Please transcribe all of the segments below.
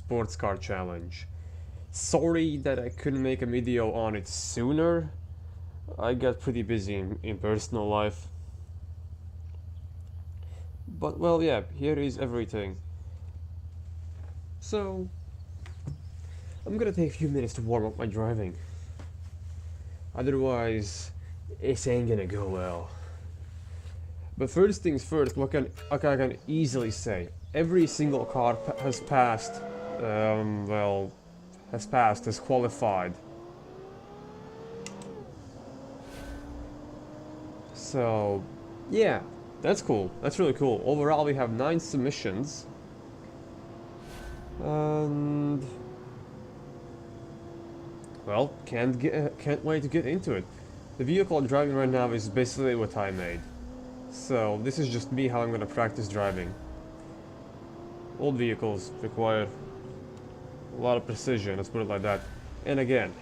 sports car challenge. Sorry that I couldn't make a video on it sooner. I got pretty busy in personal life. But well, yeah, here is everything. So, I'm gonna take a few minutes to warm up my driving. Otherwise, it ain't gonna go well. But first things first, what I can easily say, every single car has passed, has qualified. So, yeah, that's cool. That's really cool. Overall, we have 9 submissions. And well, can't wait to get into it. The vehicle I'm driving right now is basically what I made. So this is just me how I'm gonna practice driving. Old vehicles require a lot of precision, let's put it like that. And again,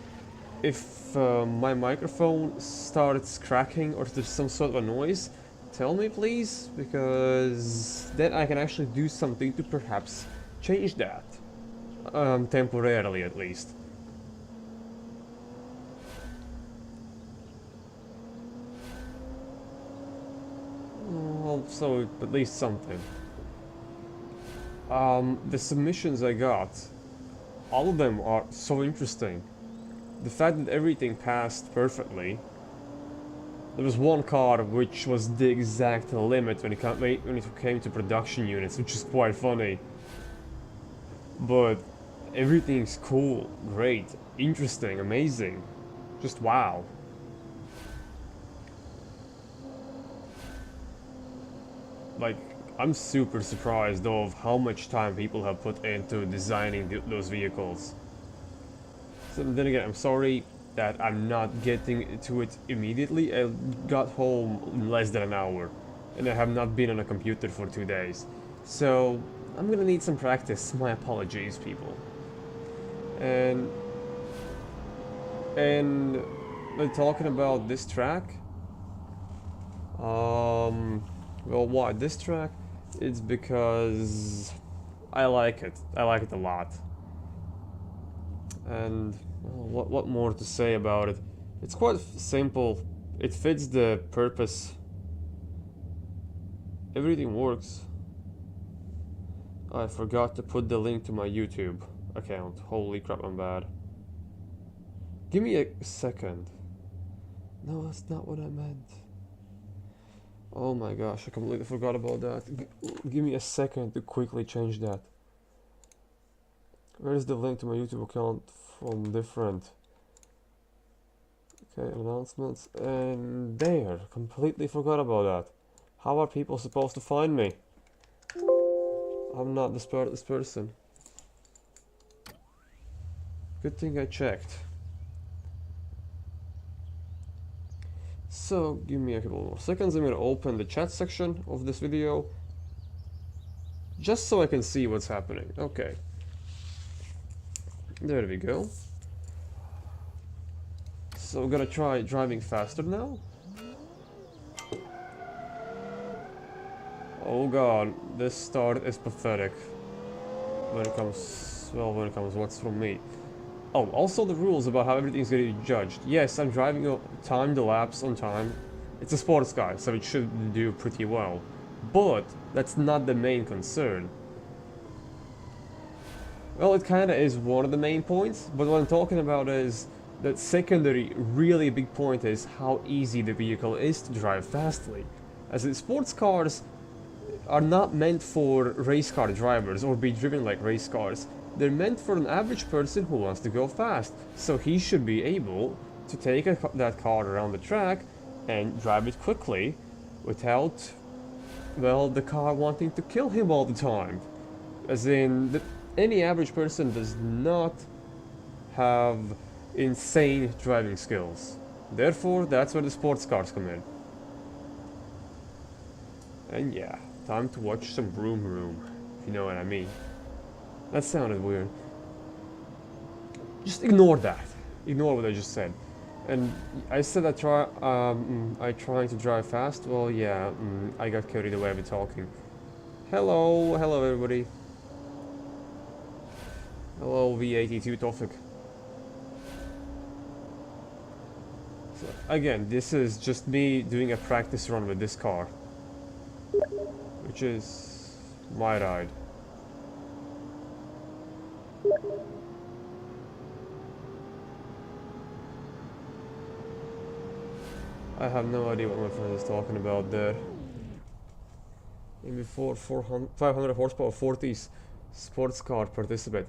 if my microphone starts cracking or there's some sort of a noise, tell me please, because then I can actually do something to perhaps change that. Temporarily at least. Well, so at least something. The submissions I got, all of them are so interesting. The fact that everything passed perfectly. There was one car which was the exact limit when it came to production units, which is quite funny. But everything's cool, great, interesting, amazing. Just wow. Like, I'm super surprised of how much time people have put into designing those vehicles. So then again, I'm sorry that I'm not getting to it immediately. I got home in less than an hour, and I have not been on a computer for 2 days. So, I'm gonna need some practice. My apologies, people. And we're talking about this track. Well, why this track? It's because I like it. I like it a lot. And well, what more to say about it? It's quite simple. It fits the purpose. Everything works. I forgot to put the link to my YouTube account. Holy crap, I'm bad. Give me a second. No, that's not what I meant. Oh my gosh, I completely forgot about that. Give me a second to quickly change that. Where is the link to my YouTube account from different? Okay, announcements, and there. Completely forgot about that. How are people supposed to find me? I'm not this person. Good thing I checked. So, give me a couple more seconds. I'm gonna open the chat section of this video. Just so I can see what's happening. Okay. There we go. So we're gonna try driving faster now. Oh god, this start is pathetic. When it comes what's from me. Oh, also the rules about how everything's gonna be judged. Yes, I'm driving a timed elapse on time. It's a sports car, so it should do pretty well. But that's not the main concern. Well, it kinda is one of the main points, but what I'm talking about is that secondary, really big point is how easy the vehicle is to drive fastly. As in, sports cars are not meant for race car drivers or be driven like race cars. They're meant for an average person who wants to go fast, so he should be able to take that car around the track and drive it quickly without, well, the car wanting to kill him all the time. As in, any average person does not have insane driving skills. Therefore, that's where the sports cars come in. And yeah, time to watch some Vroom Vroom, if you know what I mean. That sounded weird. Just ignore that. Ignore what I just said. And I said I trying to drive fast. Well, yeah, I got carried away with talking. Hello everybody. Hello, V82 Tofik. So, again, this is just me doing a practice run with this car, which is my ride. I have no idea what my friend is talking about there. Maybe 500 horsepower 40s sports car participant.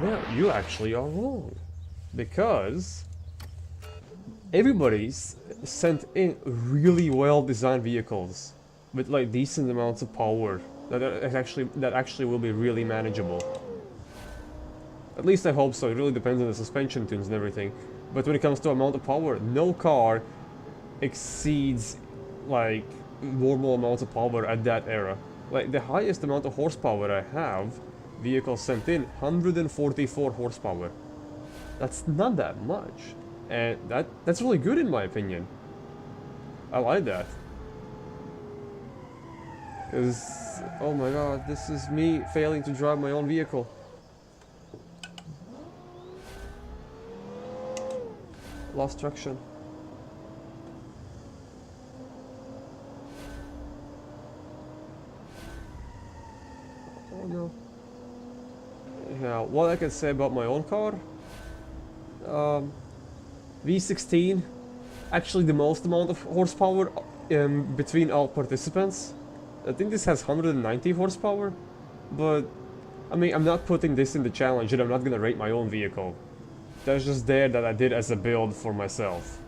No, you actually are wrong. Because everybody's sent in really well designed vehicles with like decent amounts of power that actually will be really manageable. At least I hope so. It really depends on the suspension tunes and everything. But when it comes to amount of power, no car exceeds like normal amounts of power at that era. Like the highest amount of horsepower I have, vehicles sent in 144 horsepower. That's not that much, and that's really good in my opinion. I like that. Cause oh my god, this is me failing to drive my own vehicle. Lost traction. Oh no. Yeah, what I can say about my own car, V16, actually the most amount of horsepower between all participants. I think this has 190 horsepower, but I mean, I'm not putting this in the challenge and I'm not gonna rate my own vehicle. That's just there that I did as a build for myself,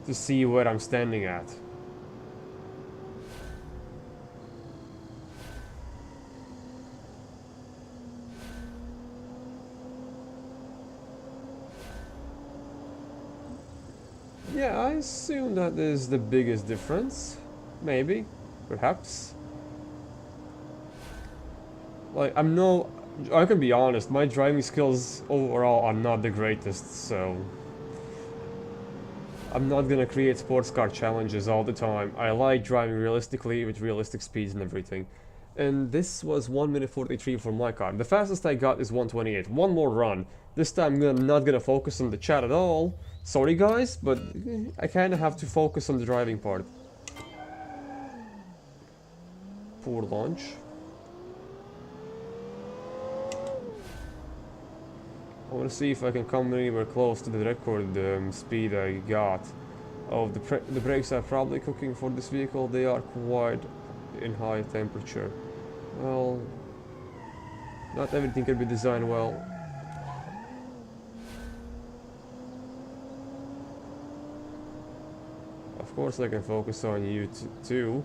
to see where I'm standing at. Yeah, I assume that is the biggest difference. Maybe. Perhaps. Like, I can be honest, my driving skills overall are not the greatest, so I'm not gonna create sports car challenges all the time. I like driving realistically with realistic speeds and everything. And this was 1 minute 43 for my car. The fastest I got is 128. One more run. This time I'm not gonna focus on the chat at all. Sorry guys, but I kinda have to focus on the driving part. Poor launch. I want to see if I can come anywhere close to the record speed I got. Oh, the brakes are probably cooking for this vehicle. They are quite in high temperature. Well, not everything can be designed well. Of course I can focus on you too,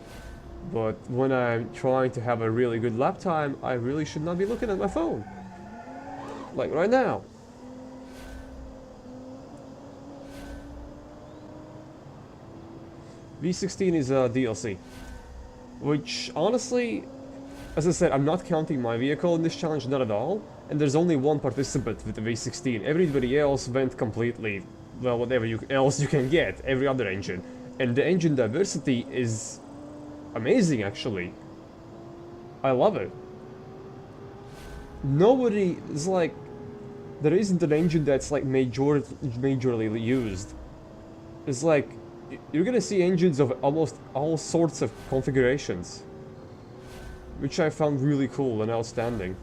but when I'm trying to have a really good lap time, I really should not be looking at my phone. Like right now. V16 is a DLC, which honestly, as I said, I'm not counting my vehicle in this challenge, not at all, and there's only one participant with the V16. Everybody else went completely, well, whatever else you can get, every other engine. And the engine diversity is amazing, actually. I love it. Nobody is like, there isn't an engine that's like majorly used. It's like, you're gonna see engines of almost all sorts of configurations, which I found really cool and outstanding.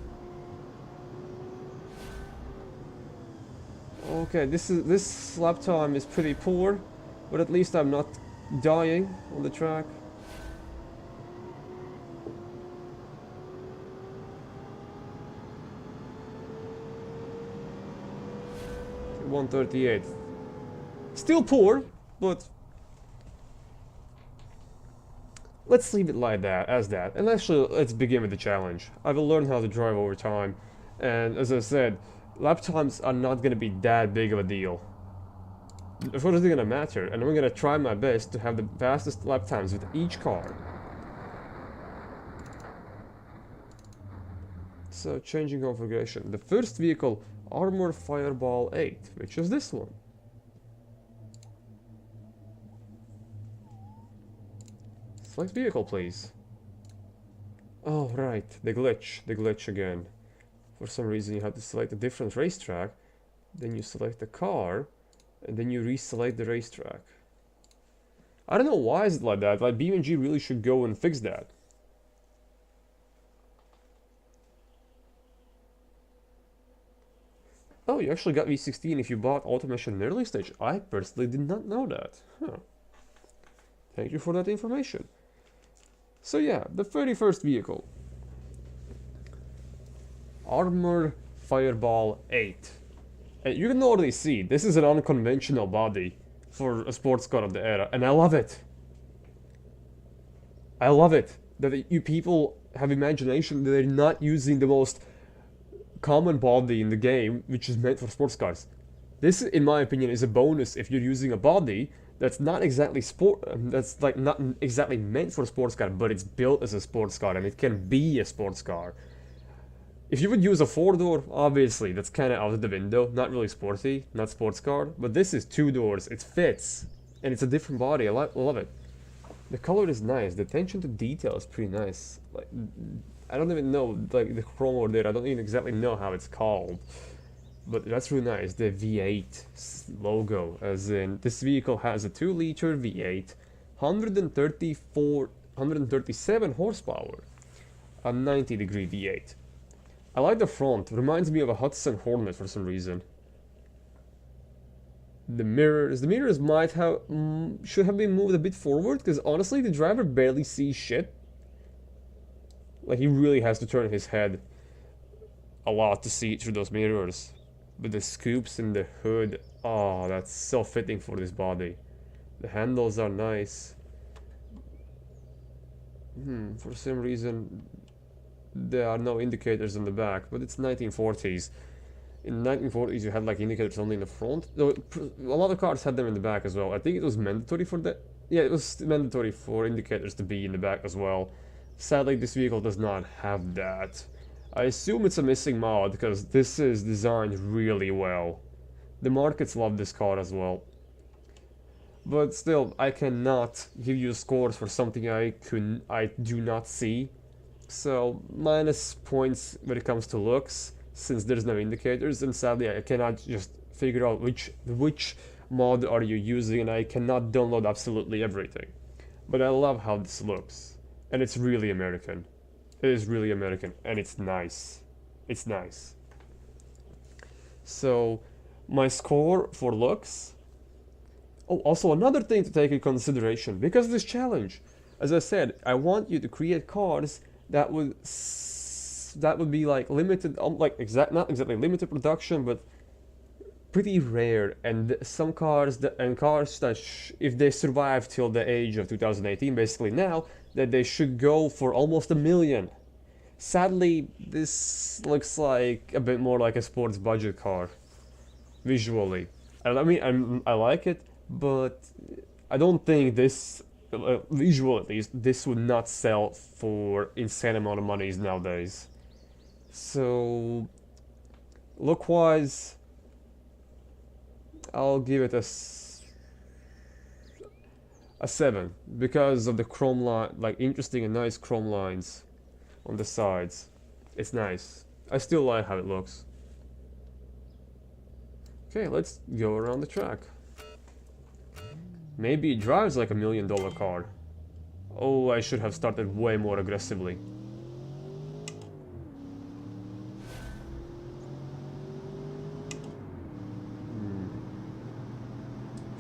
Okay, this lap time is pretty poor, but at least I'm not dying on the track. .138. Still poor, but let's leave it like that, as that. And actually, let's begin with the challenge. I will learn how to drive over time, and as I said, lap times are not gonna be that big of a deal. Of course, they're gonna matter, and I'm gonna try my best to have the fastest lap times with each car. So, changing configuration. The first vehicle, Armor Fireball 8, which is this one. Select vehicle, please. Oh, right, the glitch again. For some reason you have to select a different racetrack, then you select the car, and then you reselect the racetrack. I don't know why is it like that. Like beam.ng really should go and fix that. Oh, you actually got V16 if you bought automation in early stage. I personally did not know that. Huh. Thank you for that information. So yeah, the 31st vehicle. Armor Fireball 8. And you can already see, this is an unconventional body for a sports car of the era, and I love it. I love it. That you people have imagination, that they're not using the most common body in the game, which is meant for sports cars. This, in my opinion, is a bonus if you're using a body that's not exactly that's like not exactly meant for a sports car, but it's built as a sports car and it can be a sports car. If you would use a 4-door, obviously that's kind of out of the window, not really sporty, not sports car, but this is 2 doors, it fits, and it's a different body. I love it. The color is nice, the attention to detail is pretty nice. Like, I don't even know, like the chrome over there, I don't even exactly know how it's called. But that's really nice, the V8 logo, as in, this vehicle has a 2-liter V8, 137 horsepower, a 90-degree V8. I like the front, reminds me of a Hudson Hornet for some reason. The mirrors might have, should have been moved a bit forward, because honestly the driver barely sees shit. Like he really has to turn his head a lot to see through those mirrors. But the scoops in the hood, oh, that's so fitting for this body. The handles are nice. For some reason there are no indicators on the back, but it's 1940s. In 1940s you had like indicators only in the front. Though a lot of cars had them in the back as well. I think it was mandatory for that. Yeah, it was mandatory for indicators to be in the back as well. Sadly, this vehicle does not have that. I assume it's a missing mod because this is designed really well. The markets love this car as well. But still, I cannot give you scores for something I do not see. So minus points when it comes to looks, since there's no indicators, and sadly I cannot just figure out which mod are you using, and I cannot download absolutely everything. But I love how this looks, and it's really American. It is really American, and it's nice. It's nice. So my score for looks. Oh, also another thing to take in consideration, because of this challenge, as I said, I want you to create cars that would be like limited, not exactly limited production, but pretty rare. And some cars that if they survive till the age of 2018, basically now, that they should go for almost $1 million. Sadly, this looks like a bit more like a sports budget car visually. I mean, I like it, but I don't think this. Visual at least, this would not sell for insane amount of monies nowadays. So look wise, I'll give it a 7 because of the chrome line, like interesting and nice chrome lines on the sides. It's nice. I still like how it looks. Okay, let's go around the track. Maybe it drives like $1 million car. Oh, I should have started way more aggressively.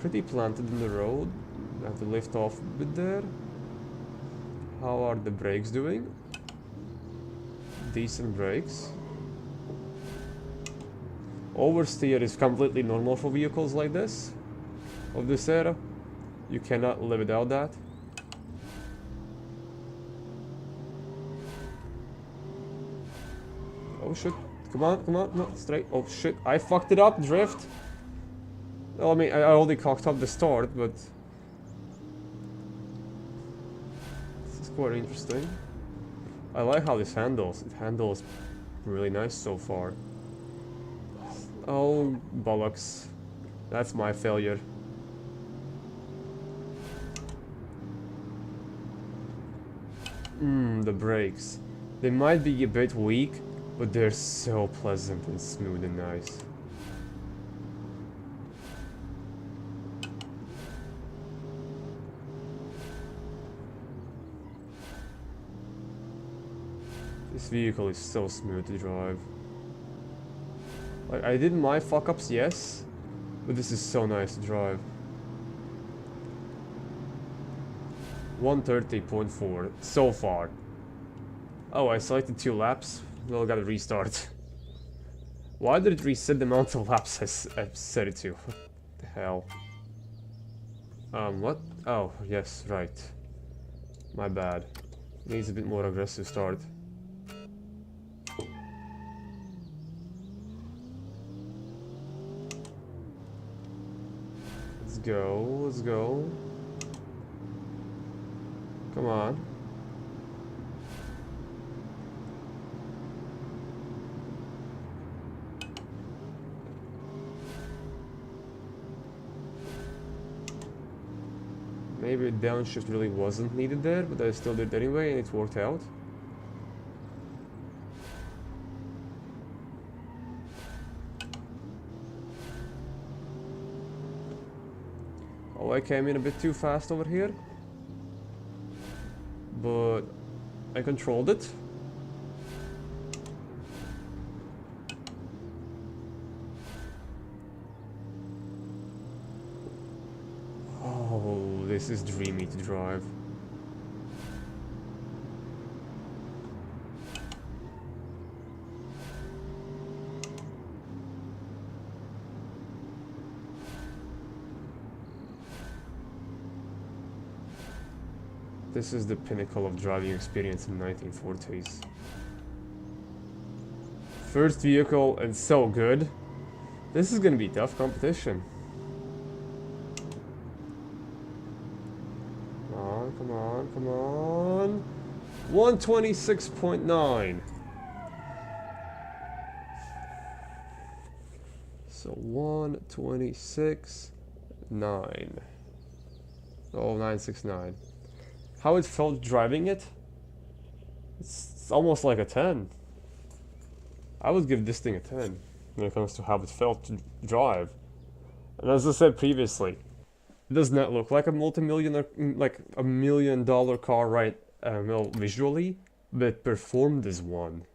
Pretty planted in the road. I have to lift off a bit there. How are the brakes doing? Decent brakes. Oversteer is completely normal for vehicles like this, of this era. You cannot live without that. Oh shit, come on, no, straight. Oh shit, I fucked it up, drift. Well, I mean, I already cocked up the start, but this is quite interesting. I like how this handles. It handles really nice so far. Oh, bollocks. That's my failure. The brakes. They might be a bit weak, but they're so pleasant and smooth and nice. This vehicle is so smooth to drive. Like, I did my fuck-ups, yes, but this is so nice to drive. 130.4 so far. Oh, I selected 2 laps. Well, I gotta restart. Why did it reset the amount of laps I set it to? What the hell? What? Oh, yes, right. My bad. Needs a bit more aggressive start. Let's go, let's go. Come on. Maybe a downshift really wasn't needed there, but I still did anyway and it worked out. Oh, I came in a bit too fast over here. But I controlled it. Oh, this is dreamy to drive. This is the pinnacle of driving experience in 1940s. First vehicle and so good. This is gonna be tough competition. Come on, come on, come on. 126.9. So 126.9. Oh, 969. How it felt driving it? It's almost like a 10. I would give this thing a 10 when it comes to how it felt to drive. And as I said previously, it does not look like a multi-million, like a $1 million car, right? Well, visually, but it performed as one.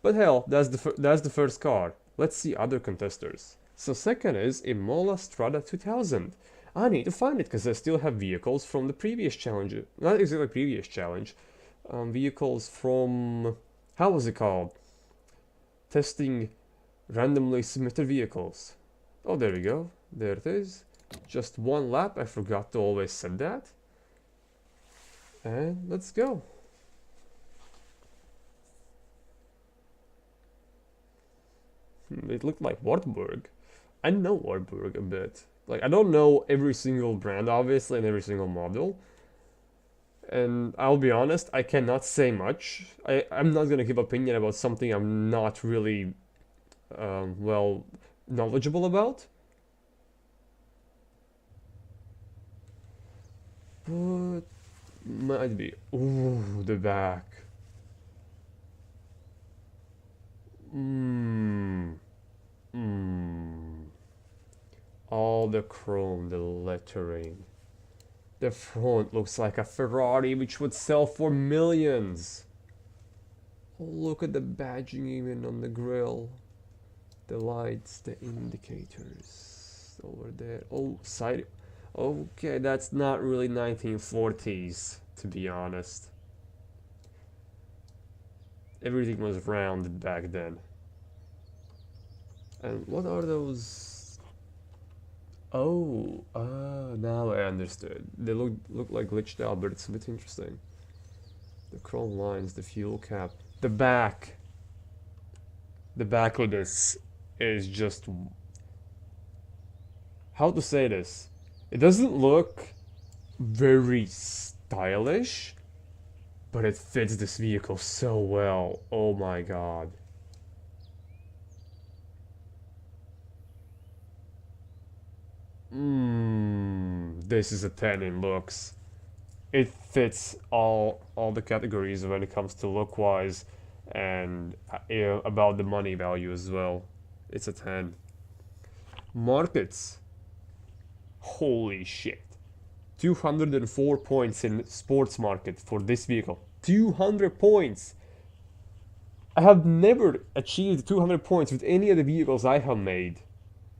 But hell, that's the first car. Let's see other contesters. So second is Imola Strada 2000. I need to find it because I still have vehicles from the previous challenge. Not exactly previous challenge. Vehicles from... How was it called? Testing randomly submitted vehicles. Oh, there we go. There it is. Just one lap. I forgot to always set that. And let's go. It looked like Wartburg. I know Wartburg a bit. Like, I don't know every single brand, obviously, and every single model. And I'll be honest, I cannot say much. I'm not gonna give opinion about something I'm not really, well, knowledgeable about. But might be. Ooh, the back. All the chrome, the lettering. The front looks like a Ferrari, which would sell for millions. Oh, look at the badging even on the grille. The lights, the indicators over there. Oh, side. Okay, that's not really 1940s, to be honest. Everything was rounded back then. And what are those? Oh, now I understood. They look like glitched out, but it's a bit interesting. The chrome lines, the fuel cap, the back. The back of this is just... How to say this? It doesn't look very stylish, but it fits this vehicle so well. Oh my god. This is a 10 in looks. It fits all the categories when it comes to look-wise. And about the money value as well, it's a 10. Markets, holy shit, 204 points in sports market for this vehicle. 200 points. I have never achieved 200 points with any of the vehicles I have made,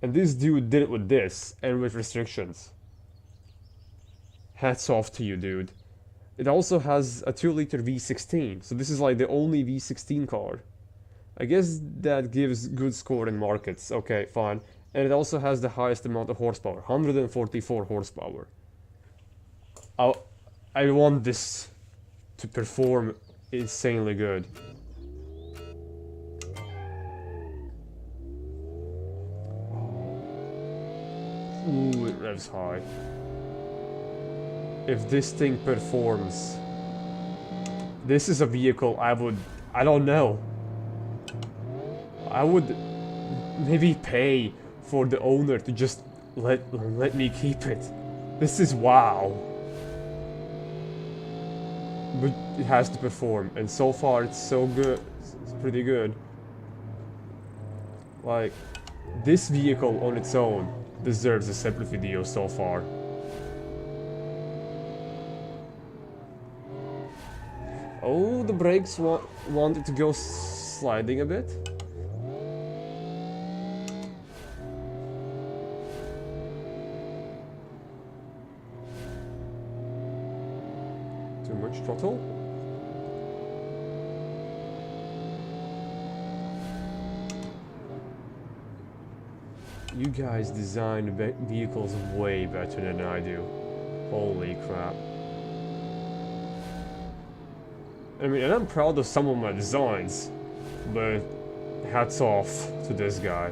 and this dude did it with this and with restrictions. Hats off to you, dude. It also has a 2-liter V16, so this is like the only V16 car. I guess that gives good score in markets. Okay, fine. And it also has the highest amount of horsepower, 144 horsepower. I want this to perform insanely good. Ooh, it revs high. If this thing performs, this is a vehicle I don't know. I would maybe pay for the owner to just let me keep it. This is wow. But it has to perform, and so far it's so good. It's pretty good. Like, this vehicle on its own deserves a separate video so far. Oh, the brakes wanted to go sliding a bit. Too much throttle. You guys design vehicles way better than I do. Holy crap. I mean, and I'm proud of some of my designs, but hats off to this guy.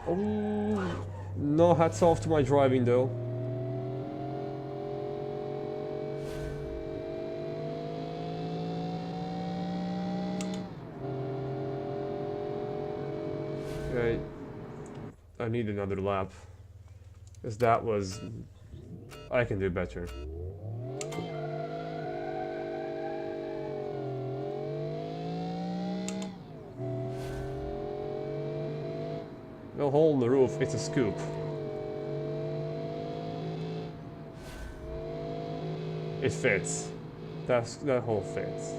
Oh, no hats off to my driving though. Okay, I need another lap, because that was... I can do better. No hole in the roof, it's a scoop. It fits. That hole fits.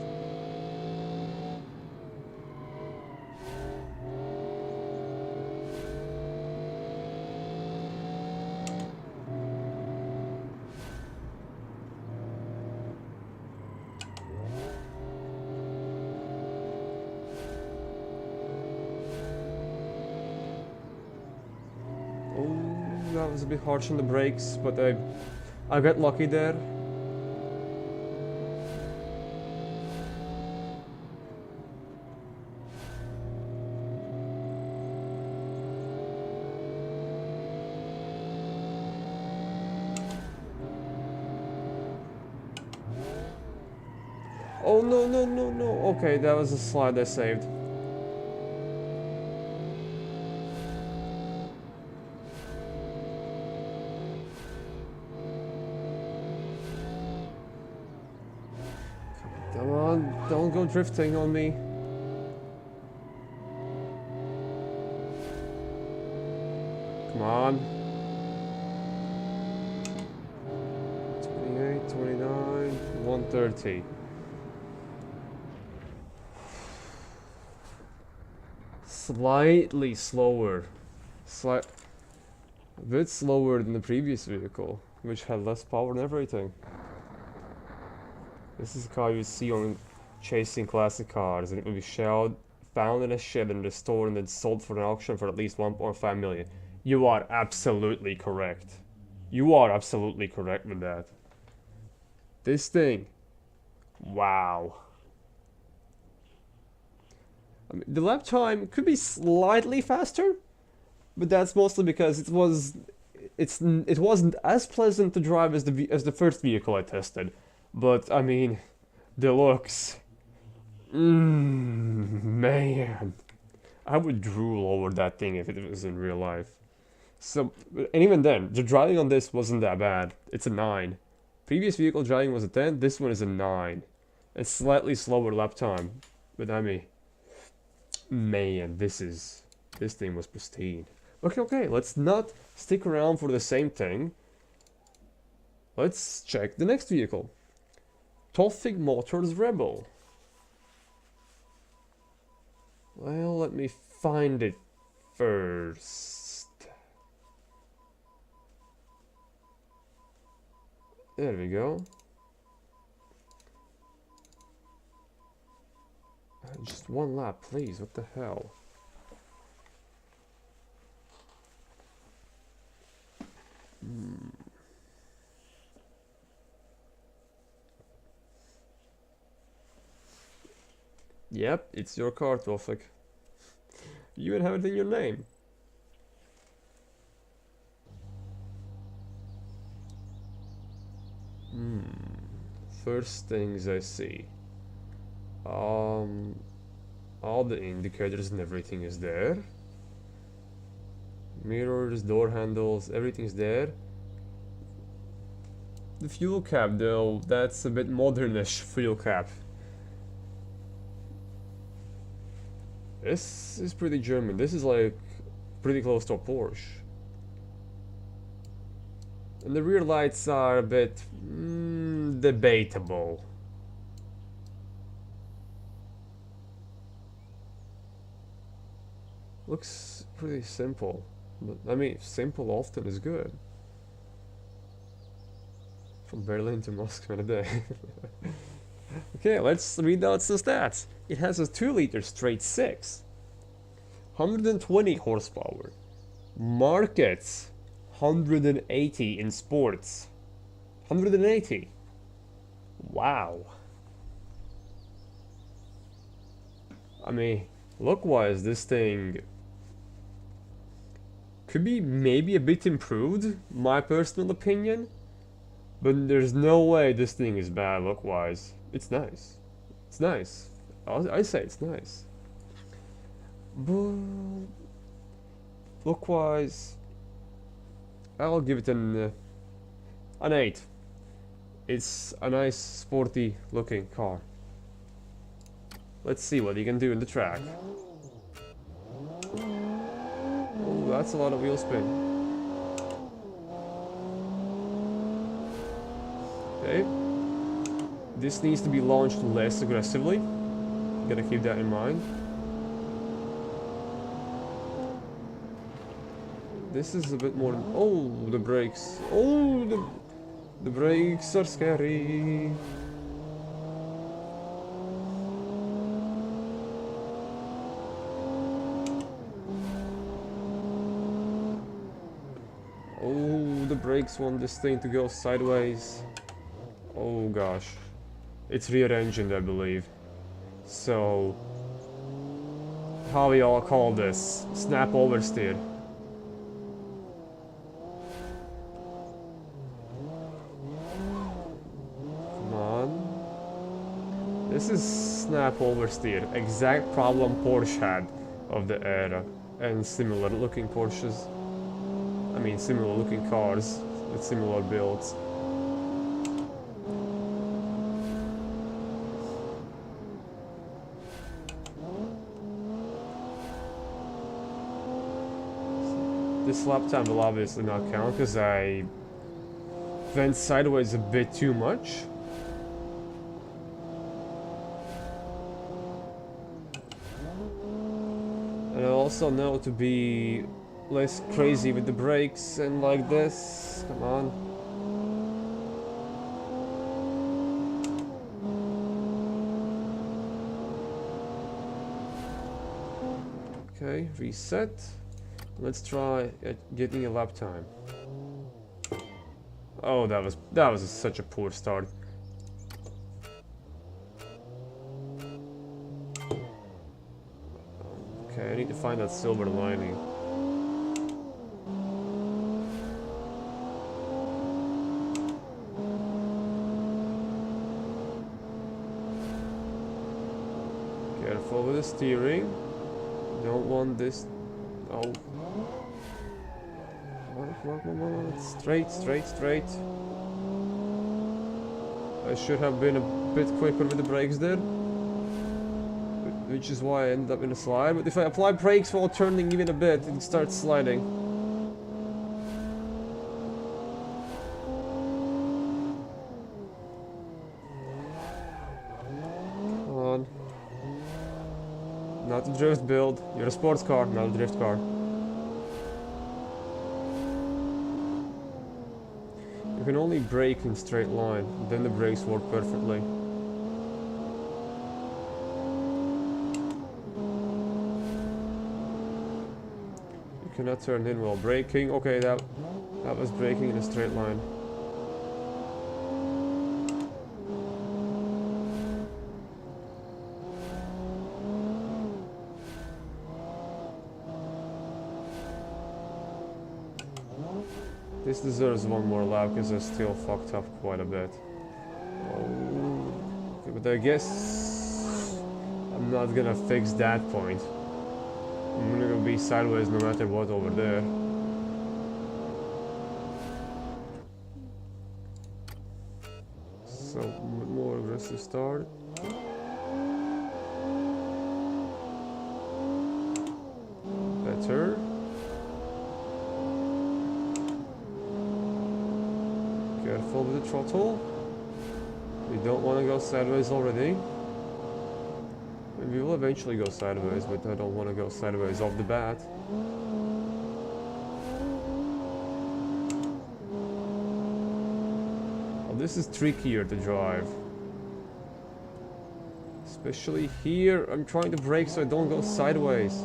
That was a bit harsh on the brakes, but I got lucky there. Oh no no no no! Okay, that was a slide I saved. Come on, don't go drifting on me. Come on. 28, 29, 130. Slightly slower. A bit slower than the previous vehicle, which had less power and everything. This is a car you see on chasing classic cars, and it will be found in a shed and restored and then sold for an auction for at least 1.5 million. You are absolutely correct. You are absolutely correct with that. This thing, wow. I mean, the lap time could be slightly faster, but that's mostly because it wasn't as pleasant to drive as the first vehicle I tested. But I mean, the looks, man, I would drool over that thing if it was in real life. So, and even then, the driving on this wasn't that bad. It's a 9. Previous vehicle driving was a 10. This one is a 9. a slightly slower lap time. But I mean, man, this thing was pristine. Okay, let's not stick around for the same thing. Let's check the next vehicle. Tofig Motors Rebel. Well, let me find it first. There we go. Just one lap, please. What the hell? Yep, it's your car, Tofik. You even have it in your name. First things I see. All the indicators and everything is there. Mirrors, door handles, everything's there. The fuel cap though, that's a bit modernish fuel cap. This is pretty German. This is like pretty close to a Porsche. And the rear lights are a bit debatable. Looks pretty simple. But I mean, simple often is good. From Berlin to Moscow in a day. Okay, let's read out some stats. It has a 2-liter straight 6. 120 horsepower. Markets 180 in sports. 180. Wow. I mean, look-wise, this thing could be maybe a bit improved, my personal opinion. But there's no way this thing is bad look-wise. It's nice. It's nice. I say it's nice. But look-wise, I'll give it an 8. It's a nice, sporty looking car. Let's see what you can do in the track. Oh, that's a lot of wheel spin. Okay. This needs to be launched less aggressively. Gotta keep that in mind. This is a bit more. Oh, the brakes. Oh, the brakes are scary. Oh, the brakes want this thing to go sideways. Oh gosh. It's rear-engined, I believe. So, how we all call this? Snap oversteer. Come on. This is snap oversteer. Exact problem Porsche had of the era. And similar looking Porsches. I mean, similar looking cars with similar builds. This lap time will obviously not count because I went sideways a bit too much. And I also know to be less crazy with the brakes and like this. Come on. Okay, reset. Let's try getting a lap time. Oh, that was such a poor start. Okay, I need to find that silver lining. Careful with the steering. Don't want this. Oh. Come on. Straight. I should have been a bit quicker with the brakes there, which is why I ended up in a slide. But if I apply brakes while turning even a bit, it starts sliding. Come on. Not a drift build. You're a sports car, not a drift car. You can only brake in straight line, then the brakes work perfectly. You cannot turn in while braking. Okay, that was braking in a straight line. This deserves one more lap because I still fucked up quite a bit. Oh. Okay, but I guess I'm not gonna fix that point. I'm gonna go be sideways no matter what over there. So, more aggressive start. Better. Careful with the throttle. We don't want to go sideways already. We will eventually go sideways, but I don't want to go sideways off the bat. Well, this is trickier to drive. Especially here, I'm trying to brake so I don't go sideways.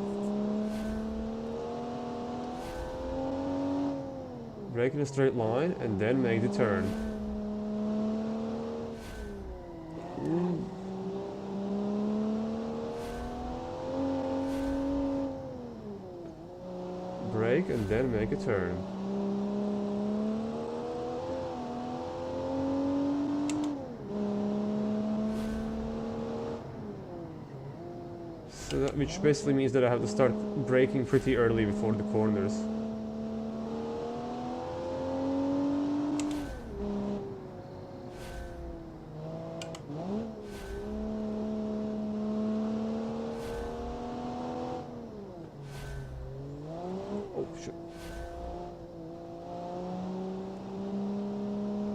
Brake in a straight line and then make the turn. Brake and then make a turn. So that, which basically means that I have to start braking pretty early before the corners. Oh shit.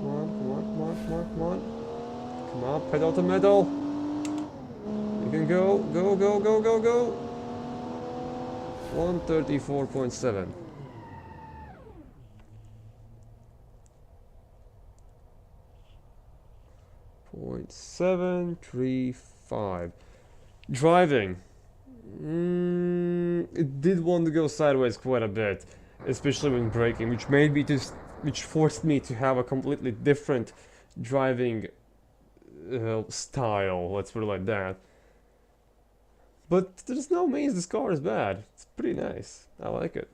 Come on, come on, come on, come on, come on. Come on, pedal to metal. You can go, go, go, go, go, go. 134.7. 0.735. Driving. It did want to go sideways quite a bit, especially when braking, which forced me to have a completely different driving style. Let's put it like that. But there's no means this car is bad. It's pretty nice. I like it.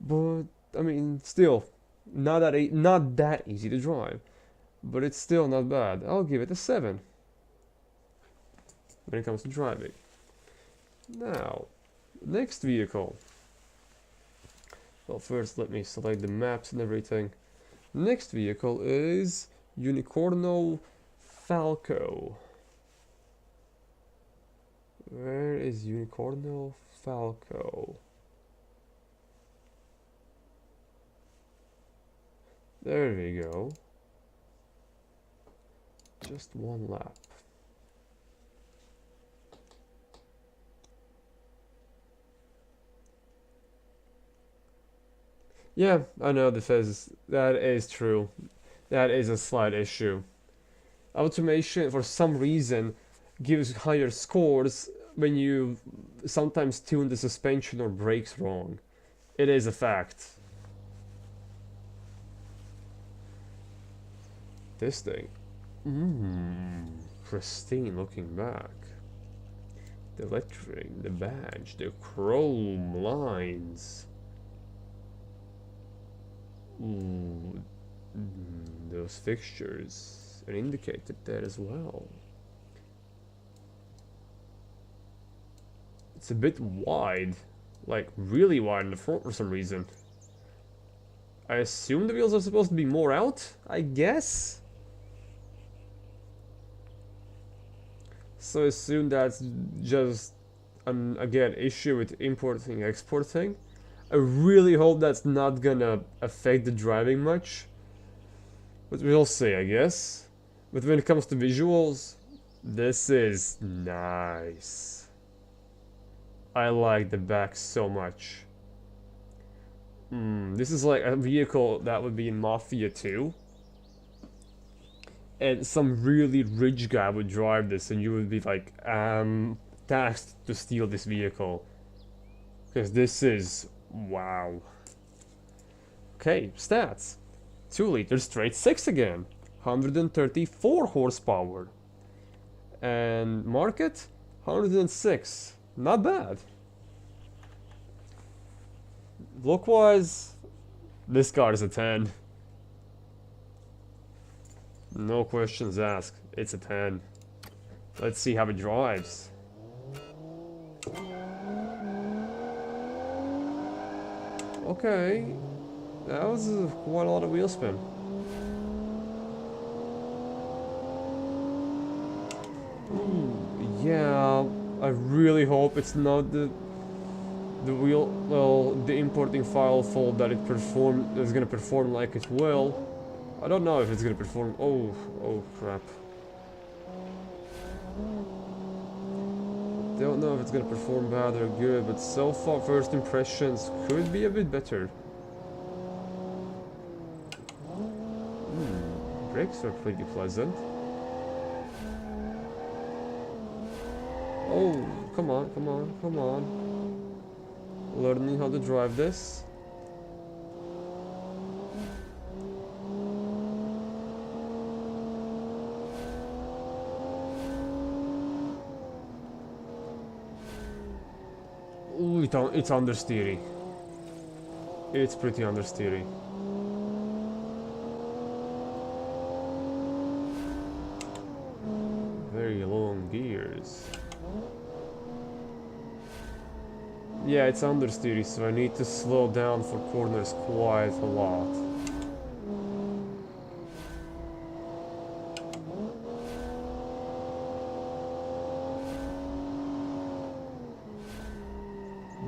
But I mean, still, not that easy to drive. But it's still not bad. I'll give it a 7 when it comes to driving. Now, next vehicle. Well, first let me select the maps and everything. Next vehicle is Unicorno Falco. Where is Unicorno Falco? There we go. Just one lap. Yeah, I know that is true. That is a slight issue. Automation, for some reason, gives higher scores when you sometimes tune the suspension or brakes wrong. It is a fact. This thing. Pristine looking back. The lettering, the badge, the chrome lines. Ooh, those fixtures are indicated there as well. It's a bit wide, like really wide in the front for some reason. I assume the wheels are supposed to be more out, I guess? So I assume that's just an, again, issue with importing, exporting. I really hope that's not gonna affect the driving much. But we'll see, I guess. But when it comes to visuals, this is nice. I like the back so much. This is like a vehicle that would be in Mafia 2. And some really rich guy would drive this and you would be like, tasked to steal this vehicle. Because this is, wow. Okay, stats. 2 liter straight 6 again. 134 horsepower. And market, 106. Not bad. Look-wise, this car is a 10. No questions asked. It's a 10. Let's see how it drives. Okay. That was quite a lot of wheel spin. Yeah, I really hope it's not the importing file fault that is gonna perform like it will. I don't know if it's gonna perform. Oh crap. Don't know if it's gonna perform bad or good, but so far first impressions could be a bit better. Brakes are pretty pleasant. Oh, come on, come on, come on. Learning how to drive this. Ooh, it's understeery. It's pretty understeery. Very long gears. Yeah, it's understeery, so I need to slow down for corners quite a lot.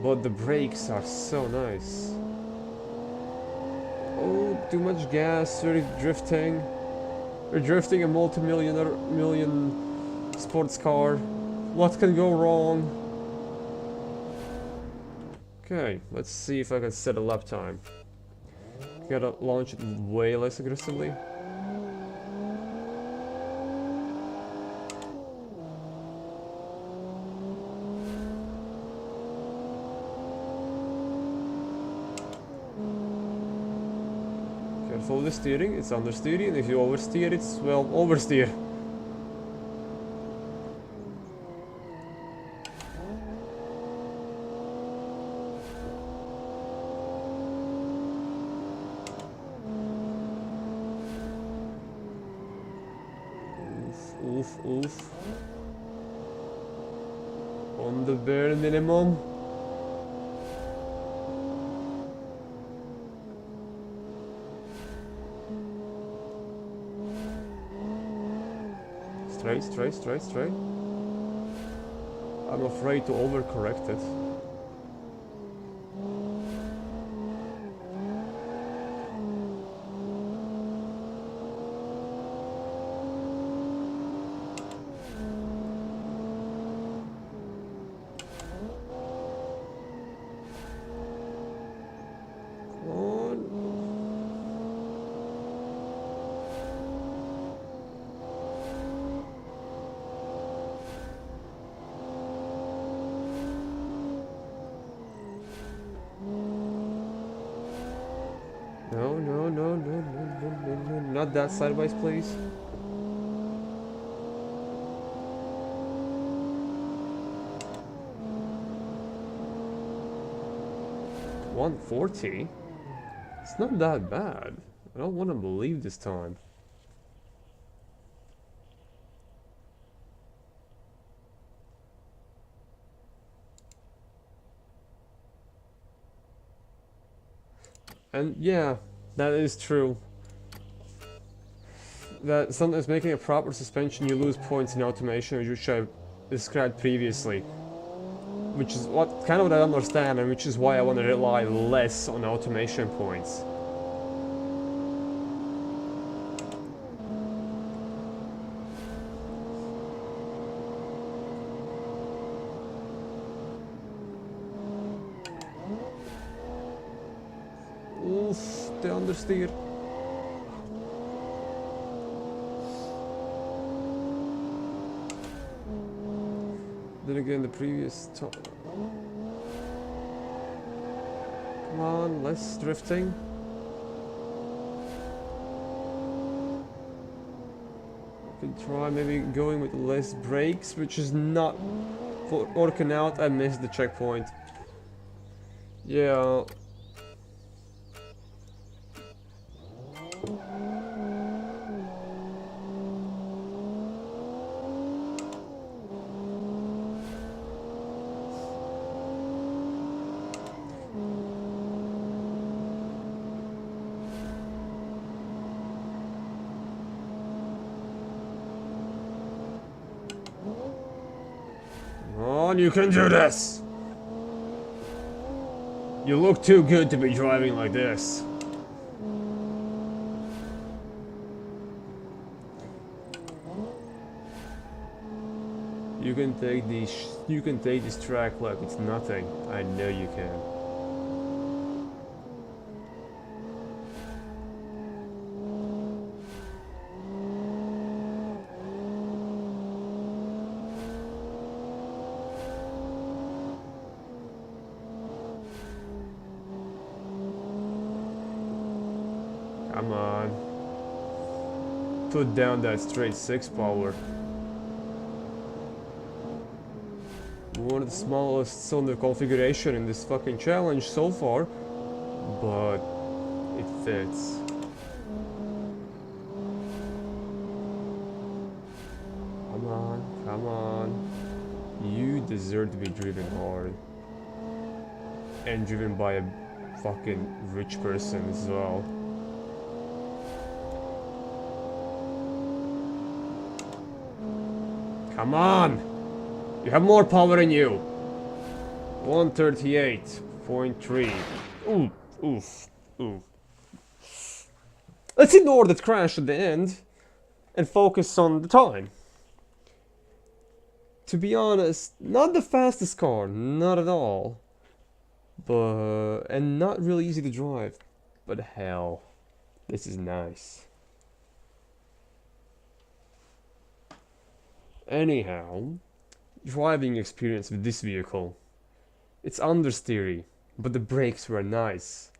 But the brakes are so nice. Oh, too much gas, we're drifting. We're drifting a multi-million sports car. What can go wrong? Okay, let's see if I can set a lap time. Gotta launch it way less aggressively. Careful with the steering, it's understeering, and if you oversteer, it's, well, oversteer. Oof. On the bare minimum. Straight. I'm afraid to overcorrect it. No, not that sideways, please. $140? It's not that bad. I don't want to believe this time. And yeah, that is true. That sometimes making a proper suspension, you lose points in automation, which I described previously, which is what kind of what I understand, and which is why I want to rely less on automation points. Oof, the understeer. Then again, the previous top. Come on, less drifting. I can try maybe going with less brakes, which is not working out. I missed the checkpoint. Yeah. Come on, you can do this! You look too good to be driving like this. You can take this track like it's nothing. I know you can. Come on. Put down that straight 6 power. One of the smallest cylinder configuration in this fucking challenge so far, but it fits. Come on, come on. You deserve to be driven hard. And driven by a fucking rich person as well. Come on! You have more power in you! 138.3. Oof, oof, oof. Let's ignore that crash at the end and focus on the time. To be honest, not the fastest car, not at all. And not really easy to drive. But hell, this is nice. Anyhow, driving experience with this vehicle. It's understeery, but the brakes were nice.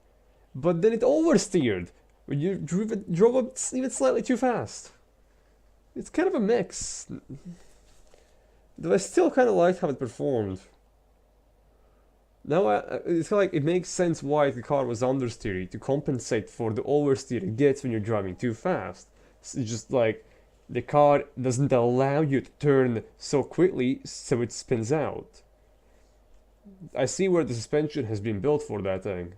But then it oversteered when you drove up even slightly too fast. It's kind of a mix. Though I still kind of liked how it performed. Now it's like it makes sense why the car was understeery, to compensate for the oversteer it gets when you're driving too fast. It's just like the car doesn't allow you to turn so quickly, so it spins out. I see where the suspension has been built for that thing.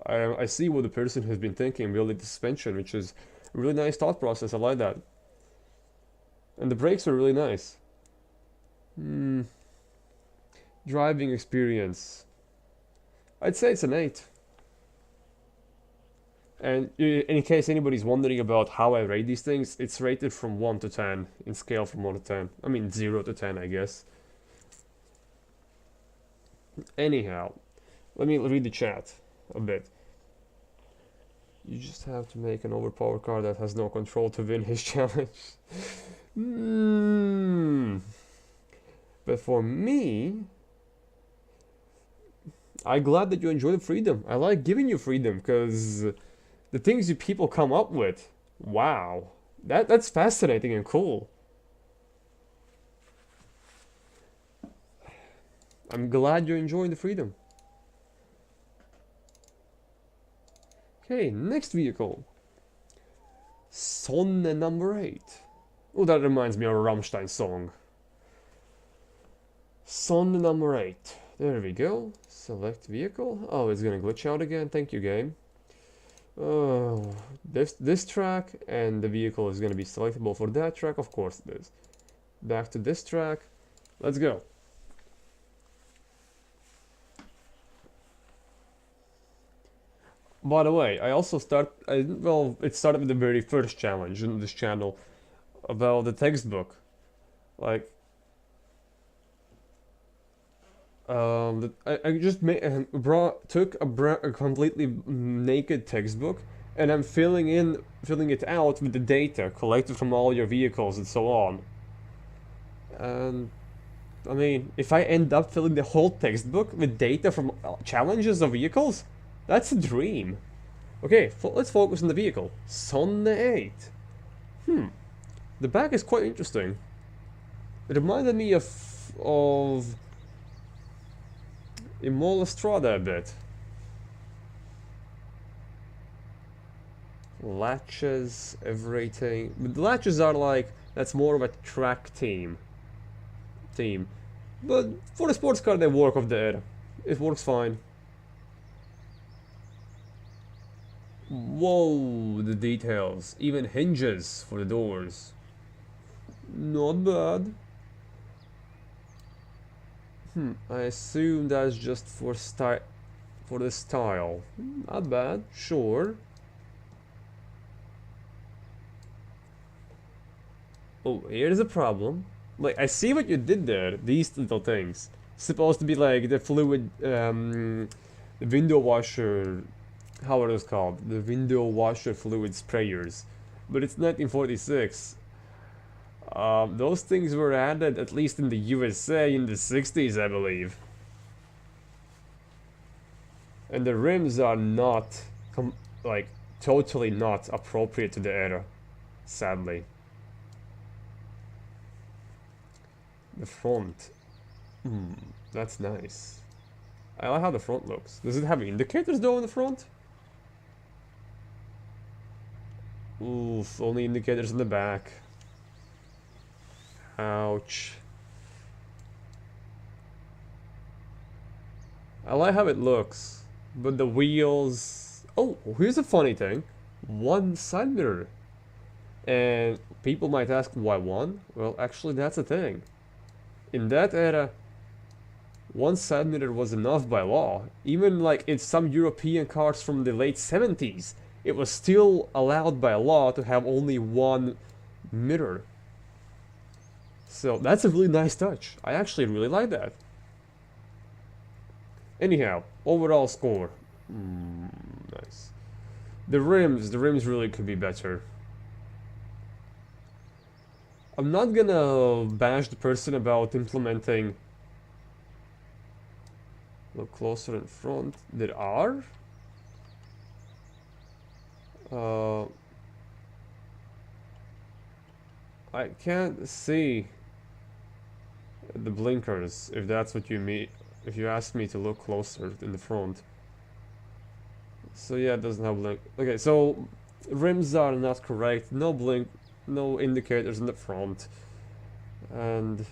I see what the person has been thinking building the suspension, which is a really nice thought process. I like that. And the brakes are really nice. Driving experience. I'd say it's an 8. And in case anybody's wondering about how I rate these things, it's rated from 1 to 10, in scale from 1 to 10. I mean 0 to 10, I guess. Anyhow, let me read the chat a bit. You just have to make an overpowered car that has no control to win his challenge. But for me, I'm glad that you enjoy the freedom. I like giving you freedom, because the things you people come up with, wow, that's fascinating and cool. I'm glad you're enjoying the freedom. Okay, next vehicle. Sonne number 8. Oh, that reminds me of a Rammstein song. Sonne number 8. There we go. Select vehicle. Oh, it's gonna glitch out again. Thank you, game. Oh, this track, and the vehicle is gonna be selectable for that track. Of course it is. Back to this track. Let's go. By the way, I also well, it started with the very first challenge in this channel about the textbook. Like, I just took a completely naked textbook, and I'm filling it out with the data collected from all your vehicles and so on. And I mean, if I end up filling the whole textbook with data from challenges of vehicles, that's a dream. Okay, let's focus on the vehicle. Sonne 8. The back is quite interesting. It reminded me of Imola Strada a bit. Latches, everything. But the latches are like, that's more of a track team. But for a sports car, they work off the era. It works fine. Whoa, the details. Even hinges for the doors. Not bad. I assume that's just for the style. Not bad, sure. Oh, here's a problem. Like, I see what you did there, these little things. Supposed to be like the fluid, the window washer, how are those called? The window washer fluid sprayers. But it's 1946. Those things were added, at least in the USA, in the 60s, I believe. And the rims are not, like, totally not appropriate to the era, sadly. The front. That's nice. I like how the front looks. Does it have indicators though in the front? Oof, only indicators in the back. Ouch. I like how it looks, but the wheels... Oh, here's a funny thing. One side mirror. And people might ask why one? Well, actually that's a thing. In that era, one side mirror was enough by law. Even like in some European cars from the late 70s, it was still allowed by law to have only one mirror. So that's a really nice touch. I actually really like that. Anyhow, overall score. Nice. The rims really could be better. I'm not gonna bash the person about implementing... Look closer in front. There are? I can't see the blinkers, if that's what you mean. If you ask me to look closer in the front. So yeah, it doesn't have blink. Okay, so rims are not correct. No blink. No indicators in the front. And,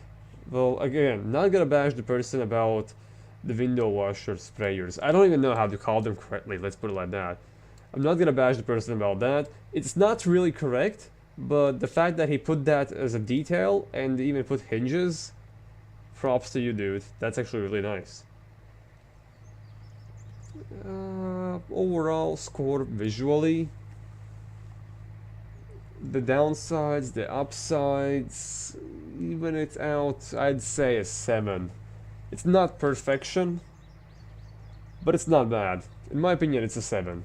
well, again, not gonna bash the person about the window washer sprayers. I don't even know how to call them correctly, let's put it like that. I'm not gonna bash the person about that. It's not really correct, but the fact that he put that as a detail and even put hinges, props to you, dude. That's actually really nice. Overall score visually, the downsides, the upsides, even it's out, I'd say a 7. It's not perfection, but it's not bad. In my opinion, it's a 7.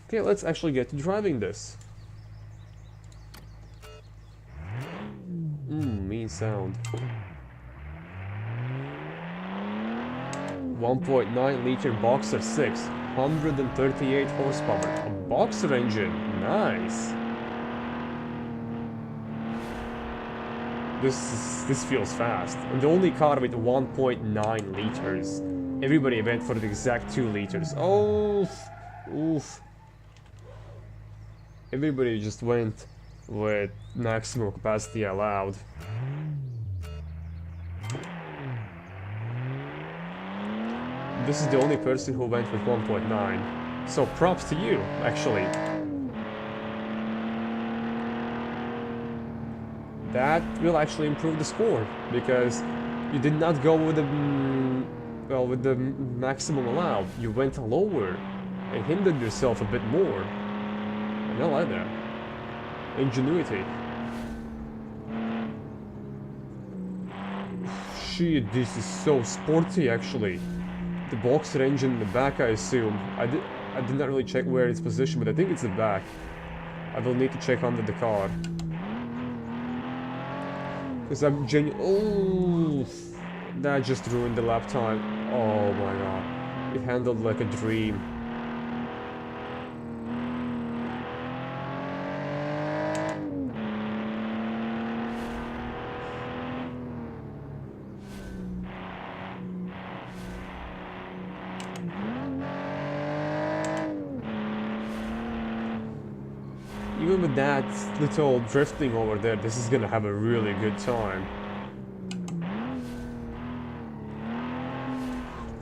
Okay, let's actually get to driving this. Mean sound. 1.9 liter Boxer 6, 138 horsepower. A Boxer engine, nice. This feels fast. And the only car with 1.9 liters. Everybody went for the exact 2 liters. Oh, oof. Everybody just went with maximum capacity allowed. This is the only person who went with 1.9. So props to you, actually. that will actually improve the score, because you did not go with the well, with the maximum allowed. You went lower and hindered yourself a bit more. And I like that. Ingenuity. Shit, this is so sporty actually. The boxer engine in the back, I assume. I did not really check where it's positioned, but I think it's the back. I will need to check under the car. Because I'm oh, that just ruined the lap time. Oh my god. It handled like a dream. Even with that little drifting over there, this is gonna have a really good time.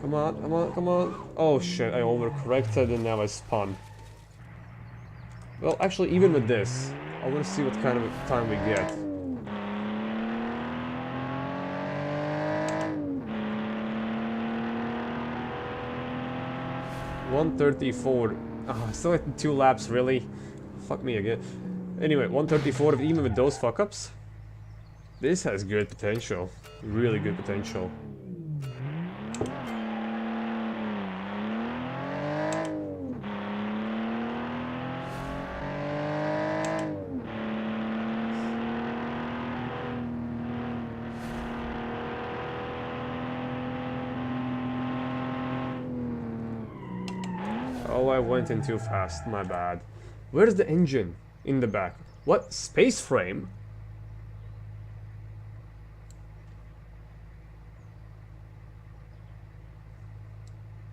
Come on, come on, come on. Oh shit, I overcorrected and now I spun. Well, actually, even with this, I want to see what kind of time we get. .134. Oh, still at 2 laps, really? Fuck me again. Anyway, 134, even with those fuck-ups, this has good potential. Really good potential. Oh, I went in too fast, my bad. Where's the engine? In the back. What? Space frame?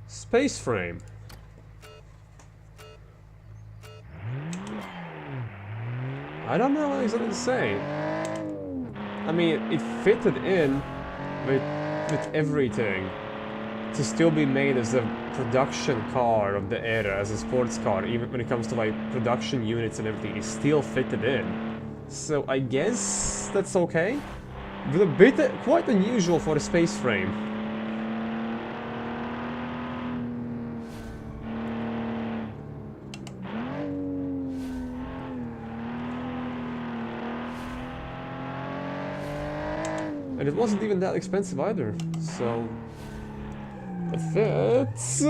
Space frame. I don't know what exactly to say. I mean, it fitted in with everything to still be made as a production car of the era, as a sports car, even when it comes to like production units and everything, it still fitted in. So I guess that's okay. But a bit quite unusual for a space frame. And it wasn't even that expensive either, so it fits.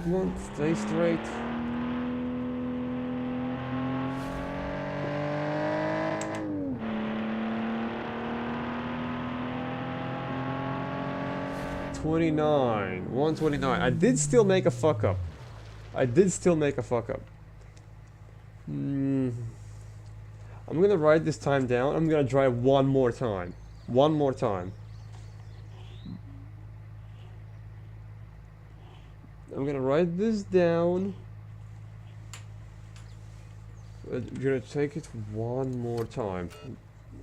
1, stay straight. $129. I did still make a fuck up. I'm gonna write this time down. I'm gonna drive one more time. I'm gonna write this down. We're gonna take it one more time.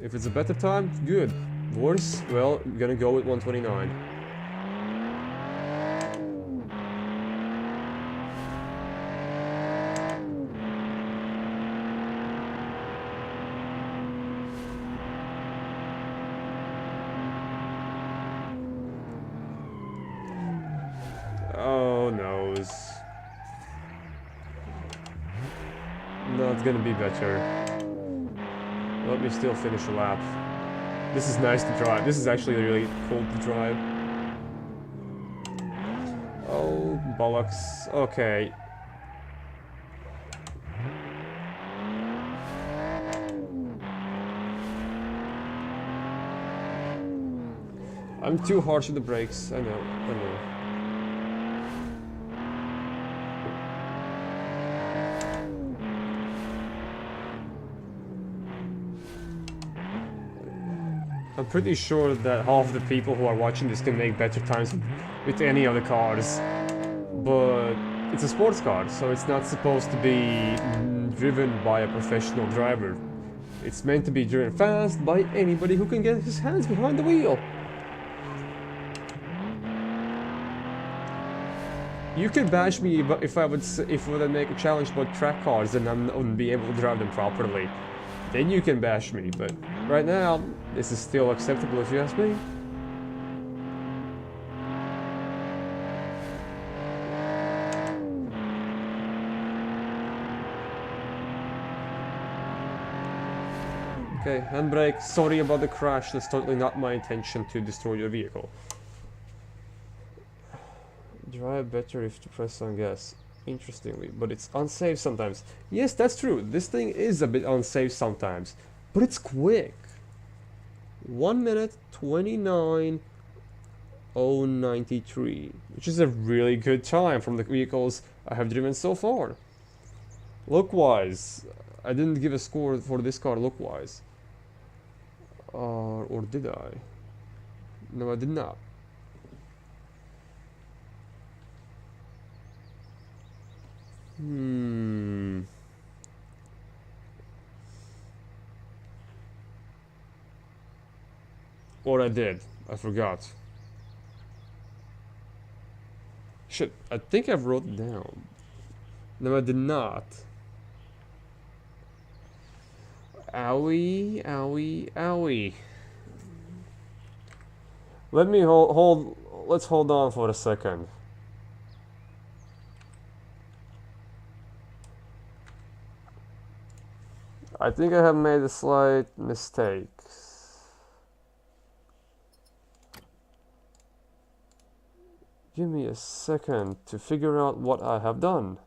If it's a better time, good. Worse, well, I'm gonna go with 129. Oh, noes. No, it's gonna be better. Let me still finish a lap. This is nice to drive. This is actually really cool to drive. Oh, bollocks. Okay. I'm too harsh with the brakes. I know. I'm pretty sure that half the people who are watching this can make better times with any of the cars. But it's a sports car, so it's not supposed to be driven by a professional driver. It's meant to be driven fast by anybody who can get his hands behind the wheel. You could bash me if I would make a challenge about track cars and I wouldn't be able to drive them properly. Then you can bash me, but right now, this is still acceptable if you ask me. Okay, handbrake, sorry about the crash, that's totally not my intention to destroy your vehicle. Drive better if to press on gas. Interestingly, but it's unsafe sometimes. Yes, that's true. This thing is a bit unsafe sometimes, but it's quick. 1 minute 29:093, which is a really good time from the vehicles I have driven so far. Look-wise, I didn't give a score for this car look-wise. Or did I? No, I did not. Or I did. I forgot. Shit, I think I wrote it down. No, I did not. Owie, owie, owie. Let me let's hold on for a second. I think I have made a slight mistake. Give me a second to figure out what I have done.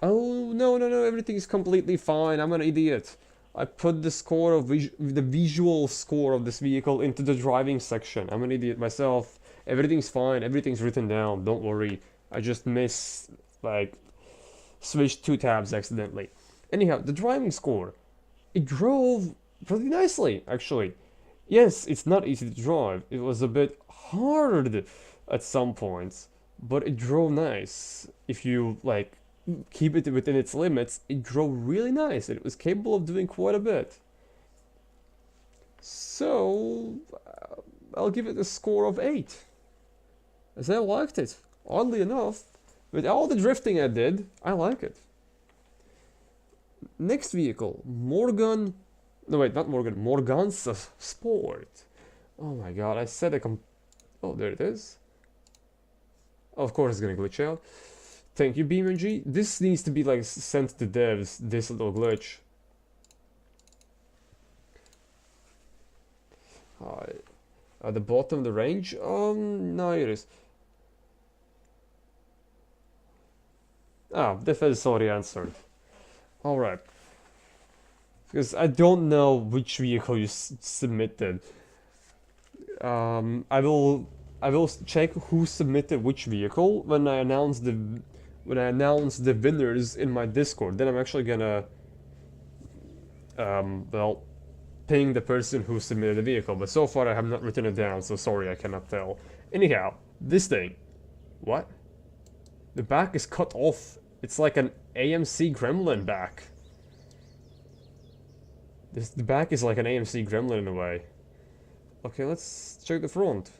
Oh, no, everything is completely fine. I'm an idiot. I put the score of the visual score of this vehicle into the driving section. I'm an idiot myself. Everything's fine. Everything's written down. Don't worry. I just switched 2 tabs accidentally. Anyhow, the driving score. It drove pretty nicely, actually. Yes, it's not easy to drive. It was a bit hard at some points, but it drove nice. If you, keep it within its limits, it drove really nice. It was capable of doing quite a bit. So, I'll give it a score of 8. As I liked it. Oddly enough, with all the drifting I did, I like it. Next vehicle, Morgan's Sport. Oh my god, I said oh, there it is. Oh, of course it's gonna glitch out. Thank you, beam.ng. This needs to be sent to devs, this little glitch. At the bottom of the range? No, it is. Ah, this is already answered. Alright. Because I don't know which vehicle you submitted. I will check who submitted which vehicle when I announce the winners in my Discord. Then I'm actually gonna ping the person who submitted the vehicle. But so far I have not written it down, so sorry, I cannot tell. Anyhow, this thing. What? The back is cut off. It's like an AMC Gremlin back. The back is like an AMC Gremlin in a way. Okay, let's check the front.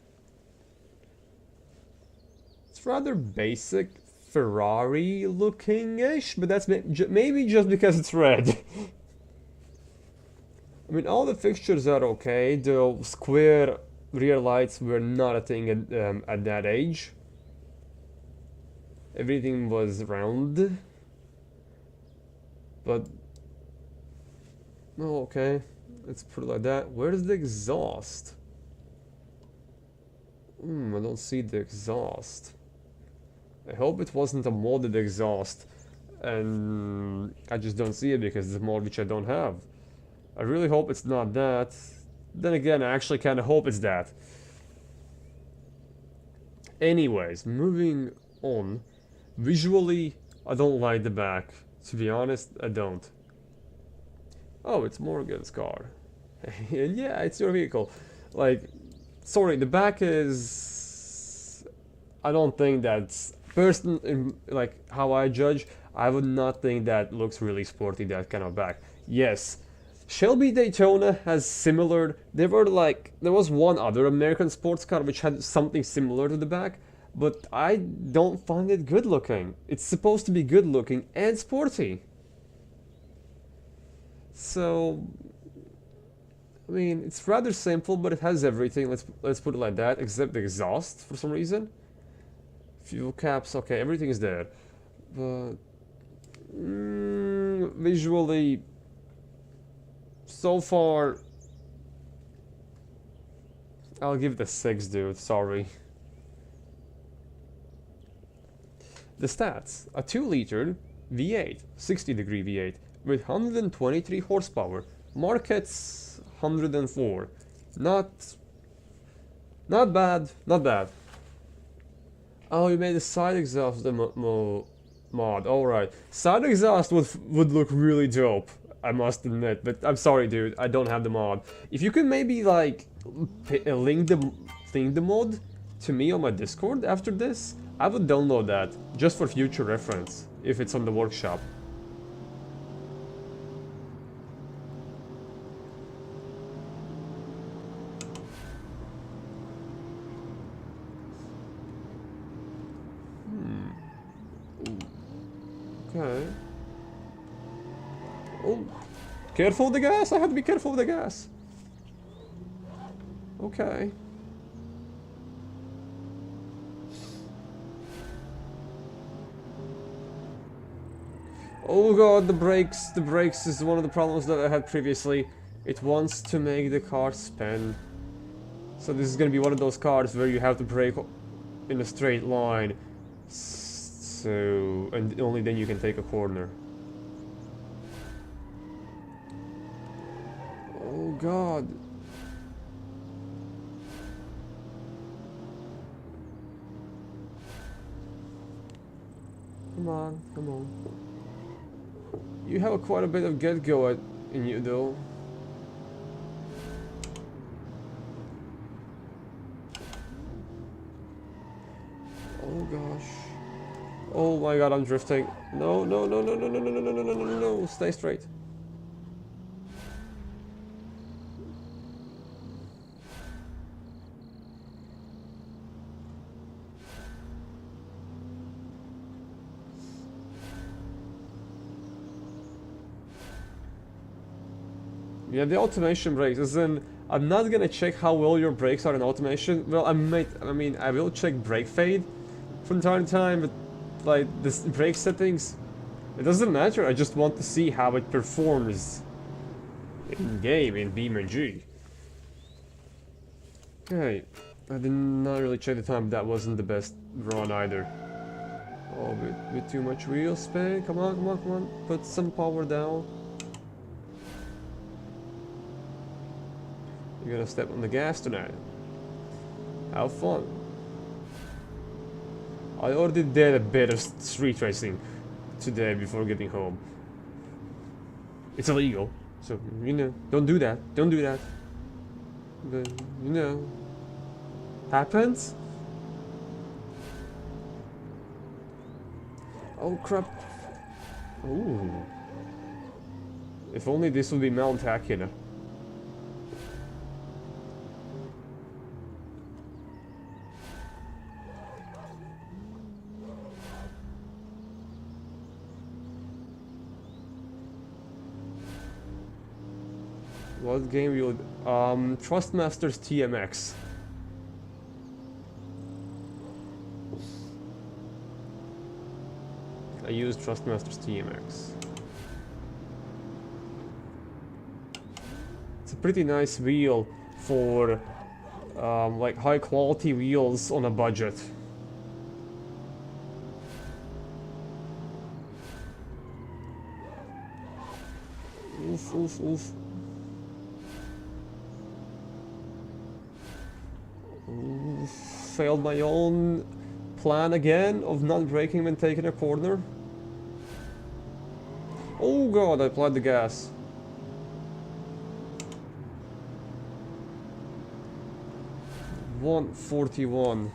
It's rather basic Ferrari looking-ish, but that's maybe just because it's red. I mean, all the fixtures are okay. The square rear lights were not a thing at that age. Everything was round. But oh, okay. Let's put it like that. Where's the exhaust? I don't see the exhaust. I hope it wasn't a modded exhaust. And I just don't see it because it's a mod which I don't have. I really hope it's not that. Then again, I actually kind of hope it's that. Anyways, moving on. Visually, I don't like the back. To be honest, I don't. Oh, it's Morgan's car. And yeah, it's your vehicle. Like, sorry, the back is. I don't think that's like how I judge. I would not think that looks really sporty, that kind of back. Yes, Shelby Daytona has similar. There was one other American sports car which had something similar to the back, but I don't find it good looking. It's supposed to be good looking and sporty. So, I mean, it's rather simple, but it has everything. Let's put it like that, except the exhaust for some reason. Fuel caps, okay, everything is there. But visually, so far, I'll give it a 6, dude. Sorry. The stats: a 2-liter V8, 60-degree V8 with 123 horsepower. Market's 104. Not bad. Not bad. Oh, you made the side exhaust the mod. Alright. Side exhaust would look really dope, I must admit. But I'm sorry, dude. I don't have the mod. If you could maybe, like, link the mod to me on my Discord after this, I would download that, just for future reference, if it's on the workshop. Okay. Oh, careful with the gas! I have to be careful with the gas. Okay. Oh god, the brakes. The brakes is one of the problems that I had previously. It wants to make the car spin. So this is gonna be one of those cars where you have to brake in a straight line. So, and only then you can take a corner. Oh god. Come on, come on. You have quite a bit of get-go in you though. Oh gosh. Oh my god, I'm drifting. No, no, no, no, no, no, no, no, no, no, no, no, no, stay straight. Yeah, the automation brakes, as in, I'm not gonna check how well your brakes are in automation. Well, I mean, I will check brake fade from time to time, but like, this brake settings, it doesn't matter. I just want to see how it performs in game in beam.ng. Okay, I did not really check the time, but that wasn't the best run either. Oh, bit too much wheel spin. Come on, come on, come on. Put some power down. You're gonna step on the gas tonight. Have fun. I already did a bit of street racing today before getting home. It's illegal, so, you know, don't do that. Don't do that. But, you know, happens. Oh crap. Ooh. If only this would be Mount Hakina. What game you would... Trustmasters TMX. I use Trustmasters TMX. It's a pretty nice wheel for like high quality wheels on a budget. Oof, oof, oof. Oof, failed my own plan again of not braking when taking a corner. Oh god, I applied the gas. 141.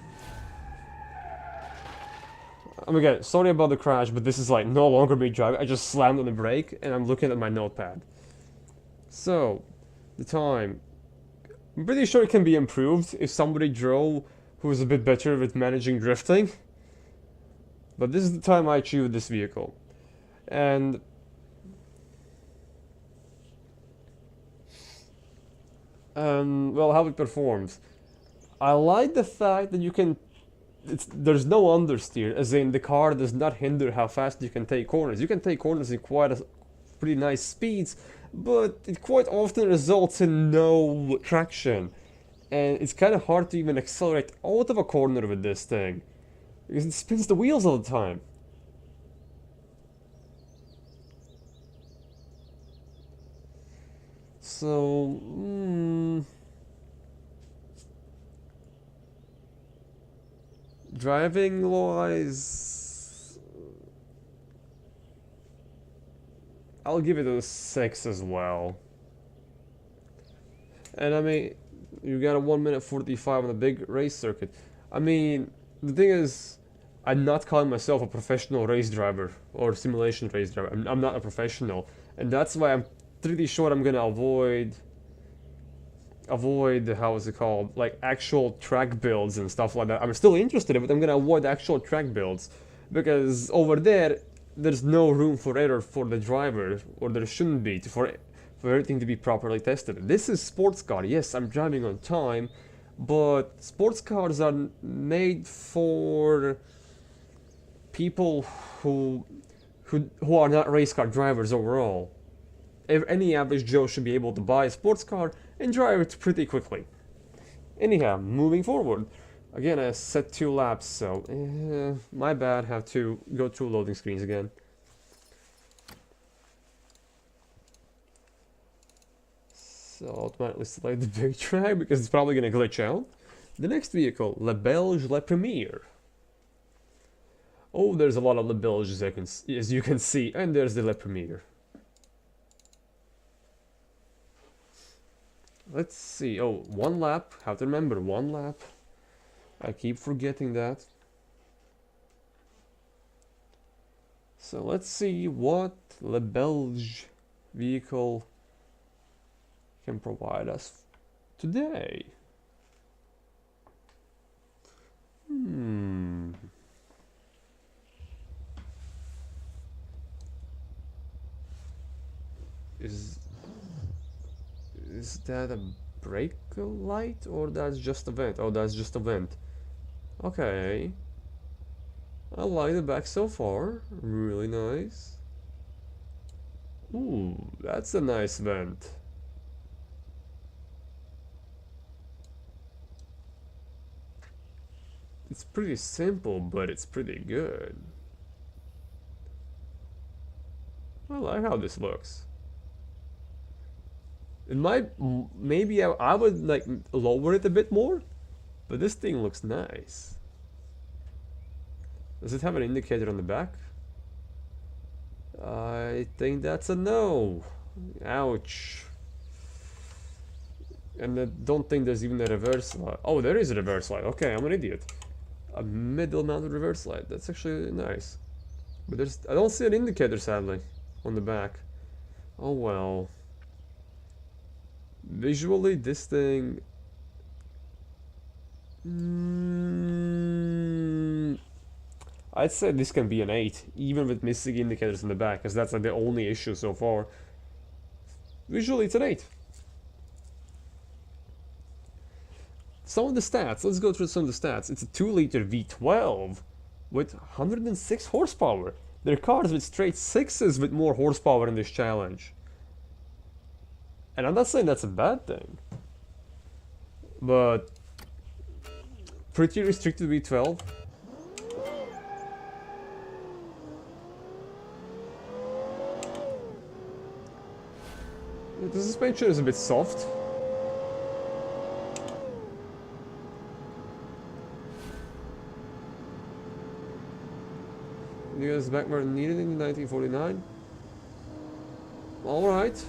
Again, sorry about the crash, but this is like no longer me driving. I just slammed on the brake and I'm looking at my notepad. So, the time. I'm pretty sure it can be improved if somebody drove who was a bit better with managing drifting. But this is the time I achieved with this vehicle. And well, how it performs. I like the fact that you can there's no understeer, as in the car does not hinder how fast you can take corners. You can take corners in quite a pretty nice speeds, but it quite often results in no traction. And it's kind of hard to even accelerate out of a corner with this thing, because it spins the wheels all the time. So, driving wise, I'll give it a 6 as well. And I mean, you got a 1 minute 45 on a big race circuit. I mean, the thing is, I'm not calling myself a professional race driver or simulation race driver. I'm not a professional, and that's why I'm pretty sure I'm gonna avoid how is it called, like actual track builds and stuff like that. I'm still interested in it, but I'm gonna avoid actual track builds because over there's no room for error for the driver, or there shouldn't be for everything to be properly tested. This is sports car. Yes, I'm driving on time, but sports cars are made for people who are not race car drivers overall. Any average Joe should be able to buy a sports car and drive it pretty quickly. Anyhow, moving forward. Again, I set 2 laps, so my bad, have to go through loading screens again. So automatically select the big track because it's probably gonna glitch out. The next vehicle, Le Belge Le Premier. Oh, there's a lot of Le Belge as you can see, and there's the Le Premier. Let's see. Oh, 1 lap. Have to remember, 1 lap. I keep forgetting that. So let's see what Le Belge vehicle can provide us today. Is that a brake light or that's just a vent? Oh, that's just a vent. Okay. I like the back so far. Really nice. Ooh, that's a nice vent. It's pretty simple, but it's pretty good. I like how this looks. It might, maybe I would like lower it a bit more, but this thing looks nice. Does it have an indicator on the back? I think that's a no. Ouch. And I don't think there's even a reverse light. Oh, there is a reverse light. Okay, I'm an idiot. A middle mounted reverse light. That's actually nice. But I don't see an indicator, sadly, on the back. Oh well. Visually, this thing... I'd say this can be an 8, even with missing indicators in the back, because that's like the only issue so far. Visually, it's an 8. Some of the stats, let's go through some of the stats. It's a 2-liter V12 with 106 horsepower. There are cars with straight 6s with more horsepower in this challenge. And I'm not saying that's a bad thing, but pretty restricted V12. The suspension is a bit soft. The US back were needed in 1949. Alright.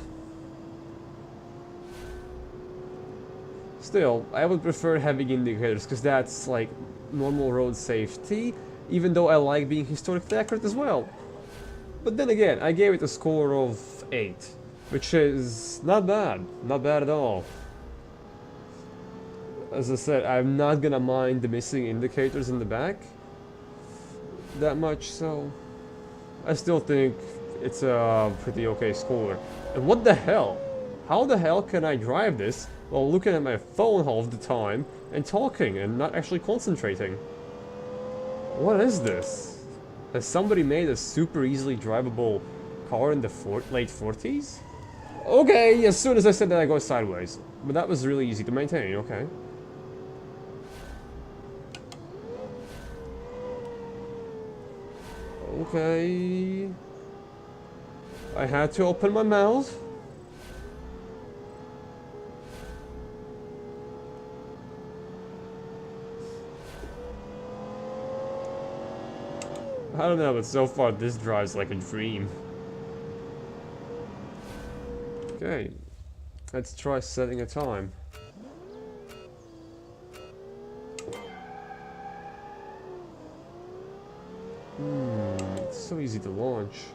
Still, I would prefer having indicators, because that's like normal road safety, even though I like being historically accurate as well. But then again, I gave it a score of 8, which is not bad, not bad at all. As I said, I'm not gonna mind the missing indicators in the back that much, so I still think it's a pretty okay score. And what the hell? How the hell can I drive this while looking at my phone half the time and talking and not actually concentrating? What is this? Has somebody made a super easily drivable car in the late 40s? Okay, as soon as I said that I go sideways. But that was really easy to maintain, okay. Okay. I had to open my mouth. I don't know, but so far this drives like a dream. Okay. Let's try setting a time. It's so easy to launch.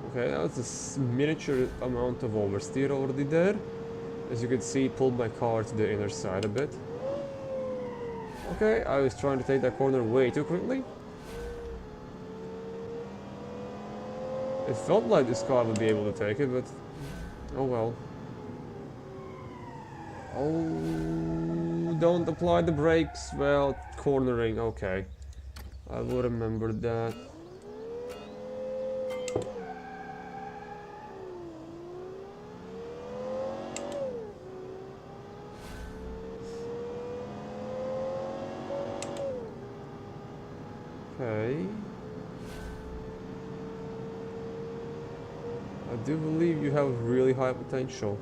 Okay, that's a miniature amount of oversteer already there. As you can see, pulled my car to the inner side a bit. Okay, I was trying to take that corner way too quickly. It felt like this car would be able to take it, but oh well. Oh, don't apply the brakes. Well, cornering, okay. I will remember that. Okay. I do believe you have really high potential.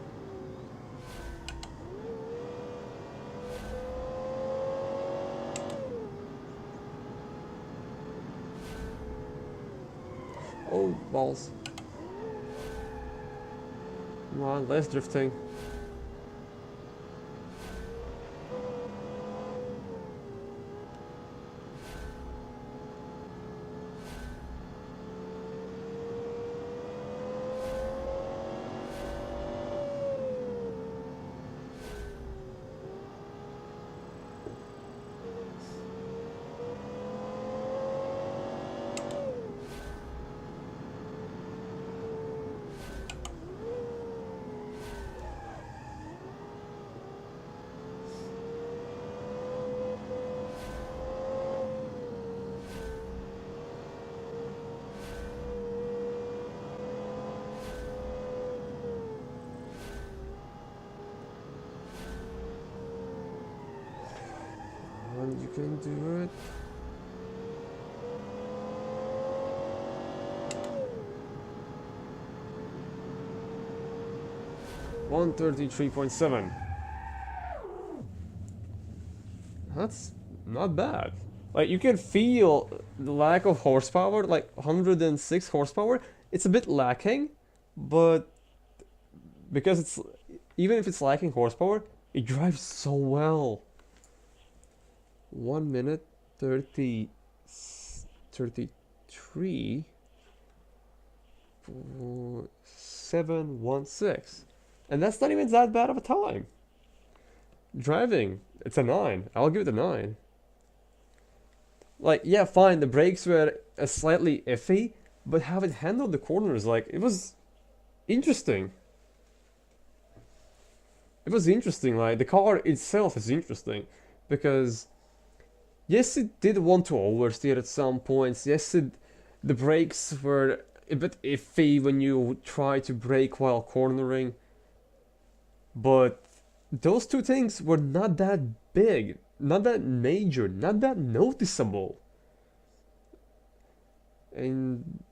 Oh, balls. Come on, less drifting. You can do it. $133.7. That's not bad. Like, you can feel the lack of horsepower, like 106 horsepower. It's a bit lacking, but because it's, even if it's lacking horsepower, it drives so well. 1 minute 33 716, and that's not even that bad of a time. Driving, it's a 9. I'll give it a 9. Like, yeah, fine, the brakes were slightly iffy, but how it handled the corners, like, it was interesting. It was interesting, like, the car itself is interesting, because yes, it did want to oversteer at some points. Yes, the brakes were a bit iffy when you try to brake while cornering. But those two things were not that big, not that major, not that noticeable. And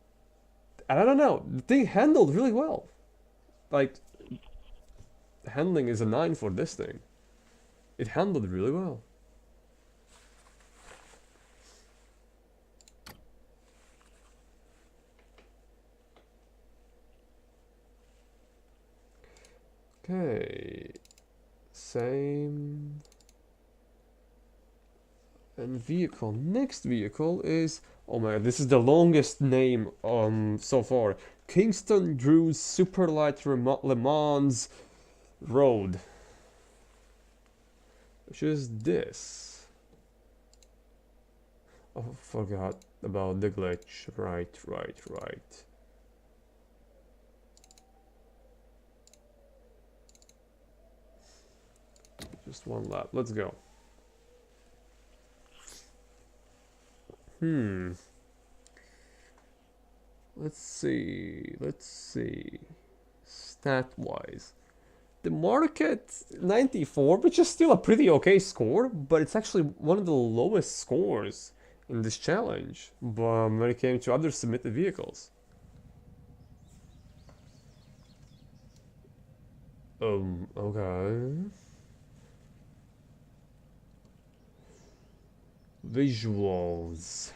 I don't know, the thing handled really well. Like, handling is a 9 for this thing. It handled really well. Okay, same. And vehicle. Next vehicle is, oh my god, this is the longest name so far. Kingston Drew's Superlight Le Mans Road. Which is this. Oh, forgot about the glitch. Right. Just one lap. Let's go. Let's see. Stat-wise. The market 94, which is still a pretty okay score, but it's actually one of the lowest scores in this challenge when it came to other submitted vehicles. Okay. Visuals.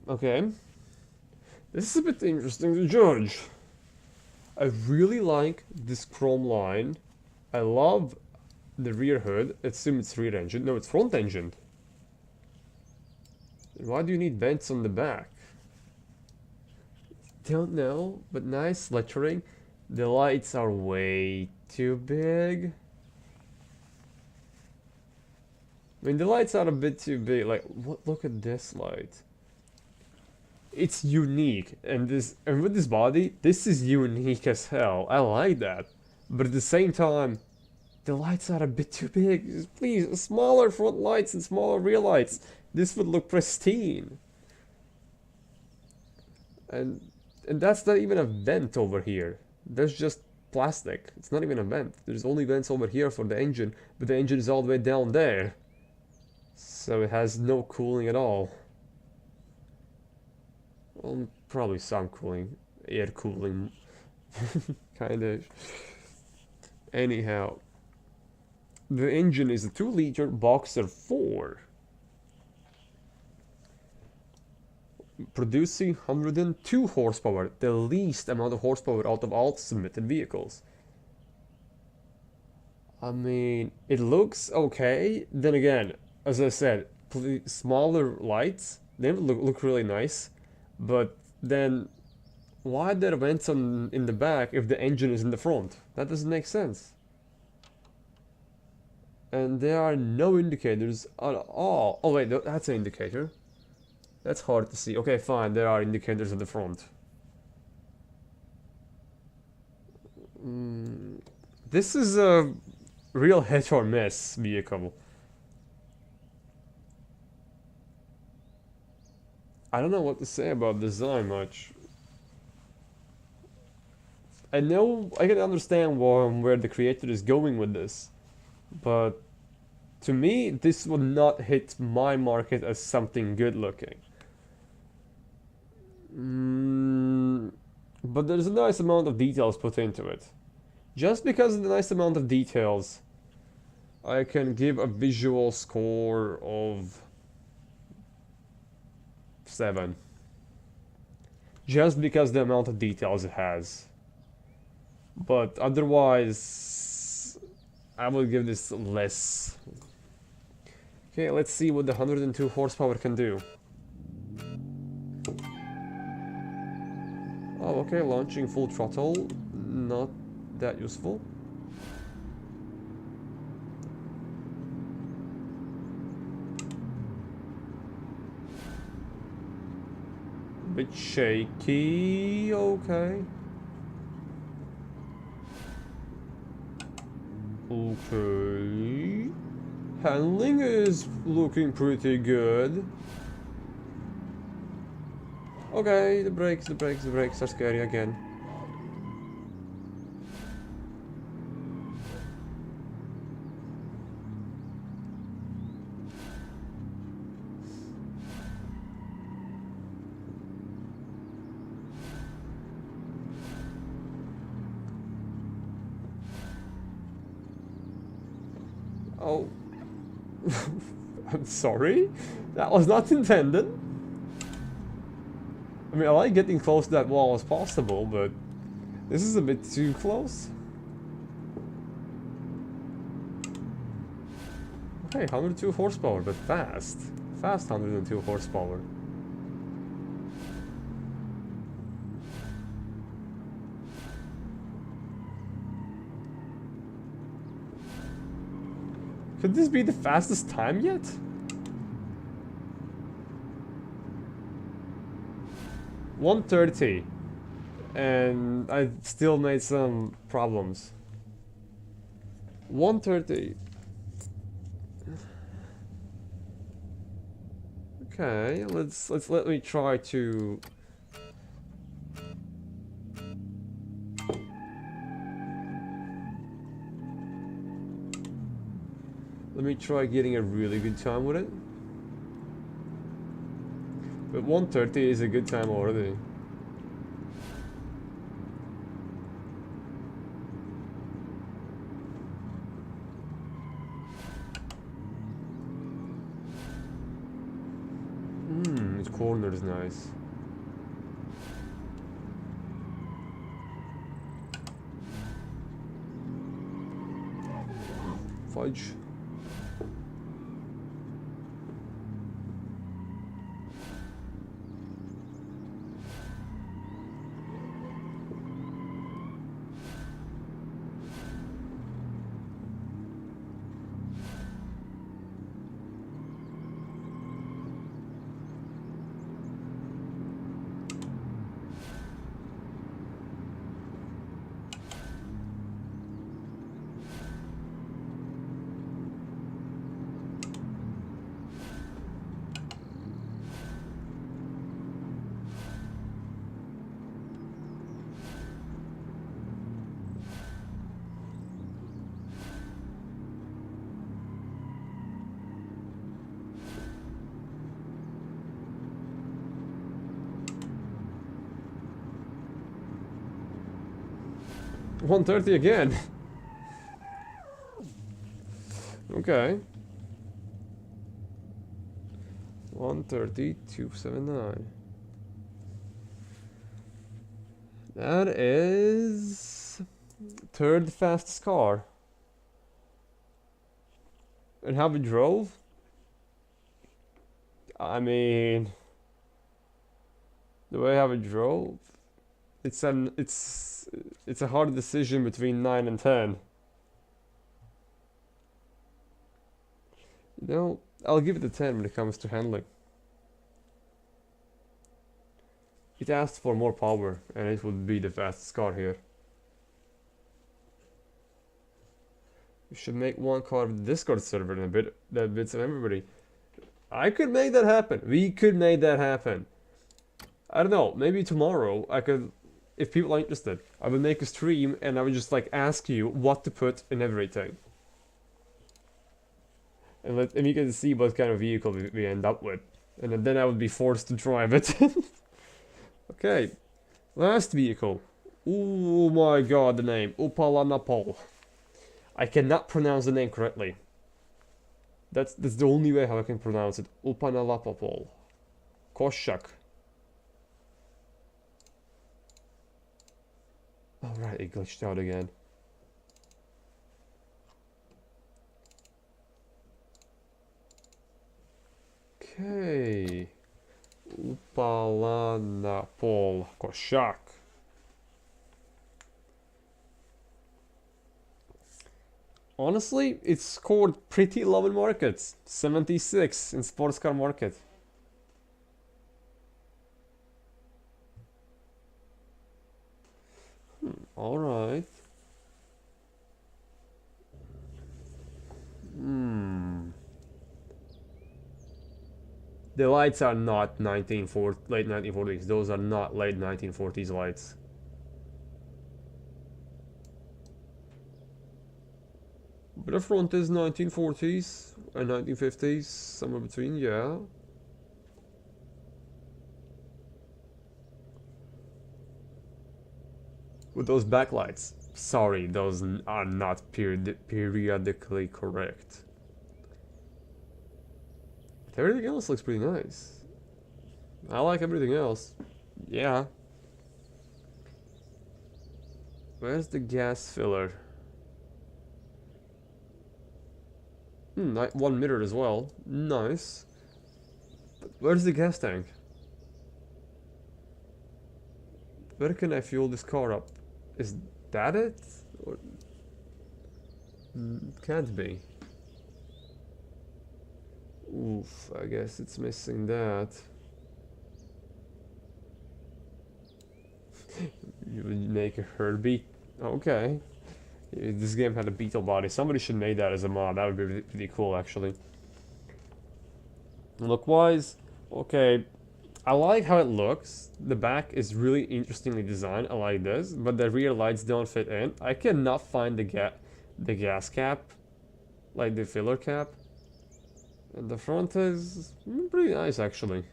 Okay. This is a bit interesting to judge. I really like this chrome line. I love the rear hood. I assume it's rear engine. No, it's front engine. Why do you need vents on the back? Don't know, but nice lettering. The lights are way too big. I mean, the lights are a bit too big. Like, look at this light. It's unique, and with this body, this is unique as hell. I like that, but at the same time, the lights are a bit too big. Please, smaller front lights and smaller rear lights. This would look pristine. And that's not even a vent over here. That's just plastic. It's not even a vent. There's only vents over here for the engine, but the engine is all the way down there. So it has no cooling at all. Well, probably some cooling. Air cooling. Kind of. Anyhow. The engine is a 2-liter Boxer 4. Producing 102 horsepower, the least amount of horsepower out of all submitted vehicles. I mean, it looks okay. Then again, as I said, smaller lights, they look really nice. But then, why are there vents in the back if the engine is in the front? That doesn't make sense. And there are no indicators at all. Oh wait, that's an indicator. That's hard to see. Okay, fine, there are indicators at the front. This is a real hit or miss vehicle. I don't know what to say about design much. I know I can understand where the creator is going with this, but to me, this would not hit my market as something good looking. But there's a nice amount of details put into it. Just because of the nice amount of details, I can give a visual score of 7. Just because the amount of details it has. But otherwise, I would give this less. Okay, let's see what the 102 horsepower can do. Oh, okay, launching full throttle, not that useful. Bit shaky, okay. Okay. Handling is looking pretty good. Okay, the brakes are scary again. Oh. I'm sorry? That was not intended. I mean, I like getting close to that wall as possible, but this is a bit too close. Okay, 102 horsepower, but fast. Fast 102 horsepower. Could this be the fastest time yet? $130, and I still made some problems. 130. Okay, let me try to. Let me try getting a really good time with it. But 130 is a good time already. Its corner is nice. Fudge. $130 again. Okay. 130, 279. That is third fastest car. And how we drove? I mean, the way how we drove, it's a hard decision between 9 and 10. You know, I'll give it a 10 when it comes to handling. It asked for more power, and it would be the fastest car here. We should make one car with the Discord server and a bit that bits of everybody. I could make that happen. We could make that happen. I don't know, maybe tomorrow I could, if people are interested, I will make a stream and I will just like ask you what to put in everything. And you can see what kind of vehicle we end up with. And then I would be forced to drive it. Okay, last vehicle. Oh my god, the name. Upalanapol. I cannot pronounce the name correctly. That's the only way how I can pronounce it. Upanalapapol. Koshak. Alright, it glitched out again. Okay. Upalanapol Koshak. Honestly, it scored pretty low in markets. 76 in sports car market. Alright. The lights are not late 1940s. Those are not late 1940s lights. But the front is 1940s and 1950s, somewhere between, yeah. With those backlights. Sorry, those are not periodically correct. Everything else looks pretty nice. I like everything else. Yeah. Where's the gas filler? 1 meter as well. Nice. But where's the gas tank? Where can I fuel this car up? Is that it? Or... can't be. Oof, I guess it's missing that. You would make a Herbie. Okay. This game had a beetle body. Somebody should make that as a mod. That would be pretty cool, actually. Look-wise, okay. I like how it looks. The back is really interestingly designed. I like this, but the rear lights don't fit in. I cannot find the gas cap, like the filler cap. And the front is pretty nice, actually.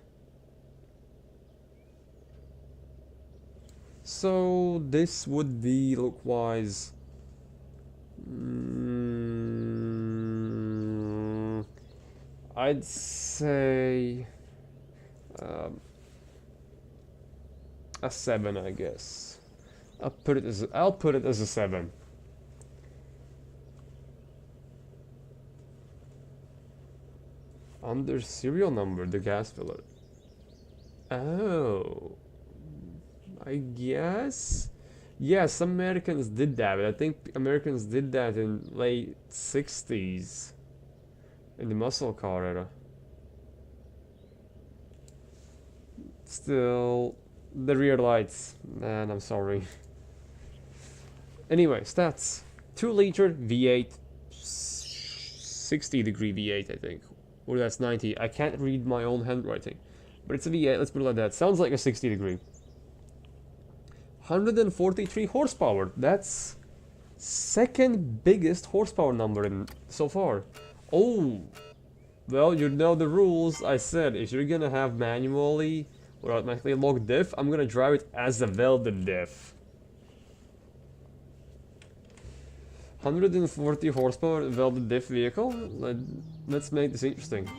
So this would be look-wise. I'd say a 7, I guess. I'll put it as a 7. Under serial number, the gas filler. Oh, I guess. Yeah, some Americans did that, but I think Americans did that in late 60s. In the muscle car era. Still, the rear lights. Man, I'm sorry. Anyway, stats. 2-liter V8. 60-degree V8, I think. Or that's 90. I can't read my own handwriting. But it's a V8, let's put it like that. Sounds like a 60-degree. 143 horsepower. That's second biggest horsepower number in so far. Oh, well, you know the rules. I said if you're gonna have manually or automatically locked diff, I'm gonna drive it as a welded diff. 140 horsepower welded diff vehicle. Let's make this interesting.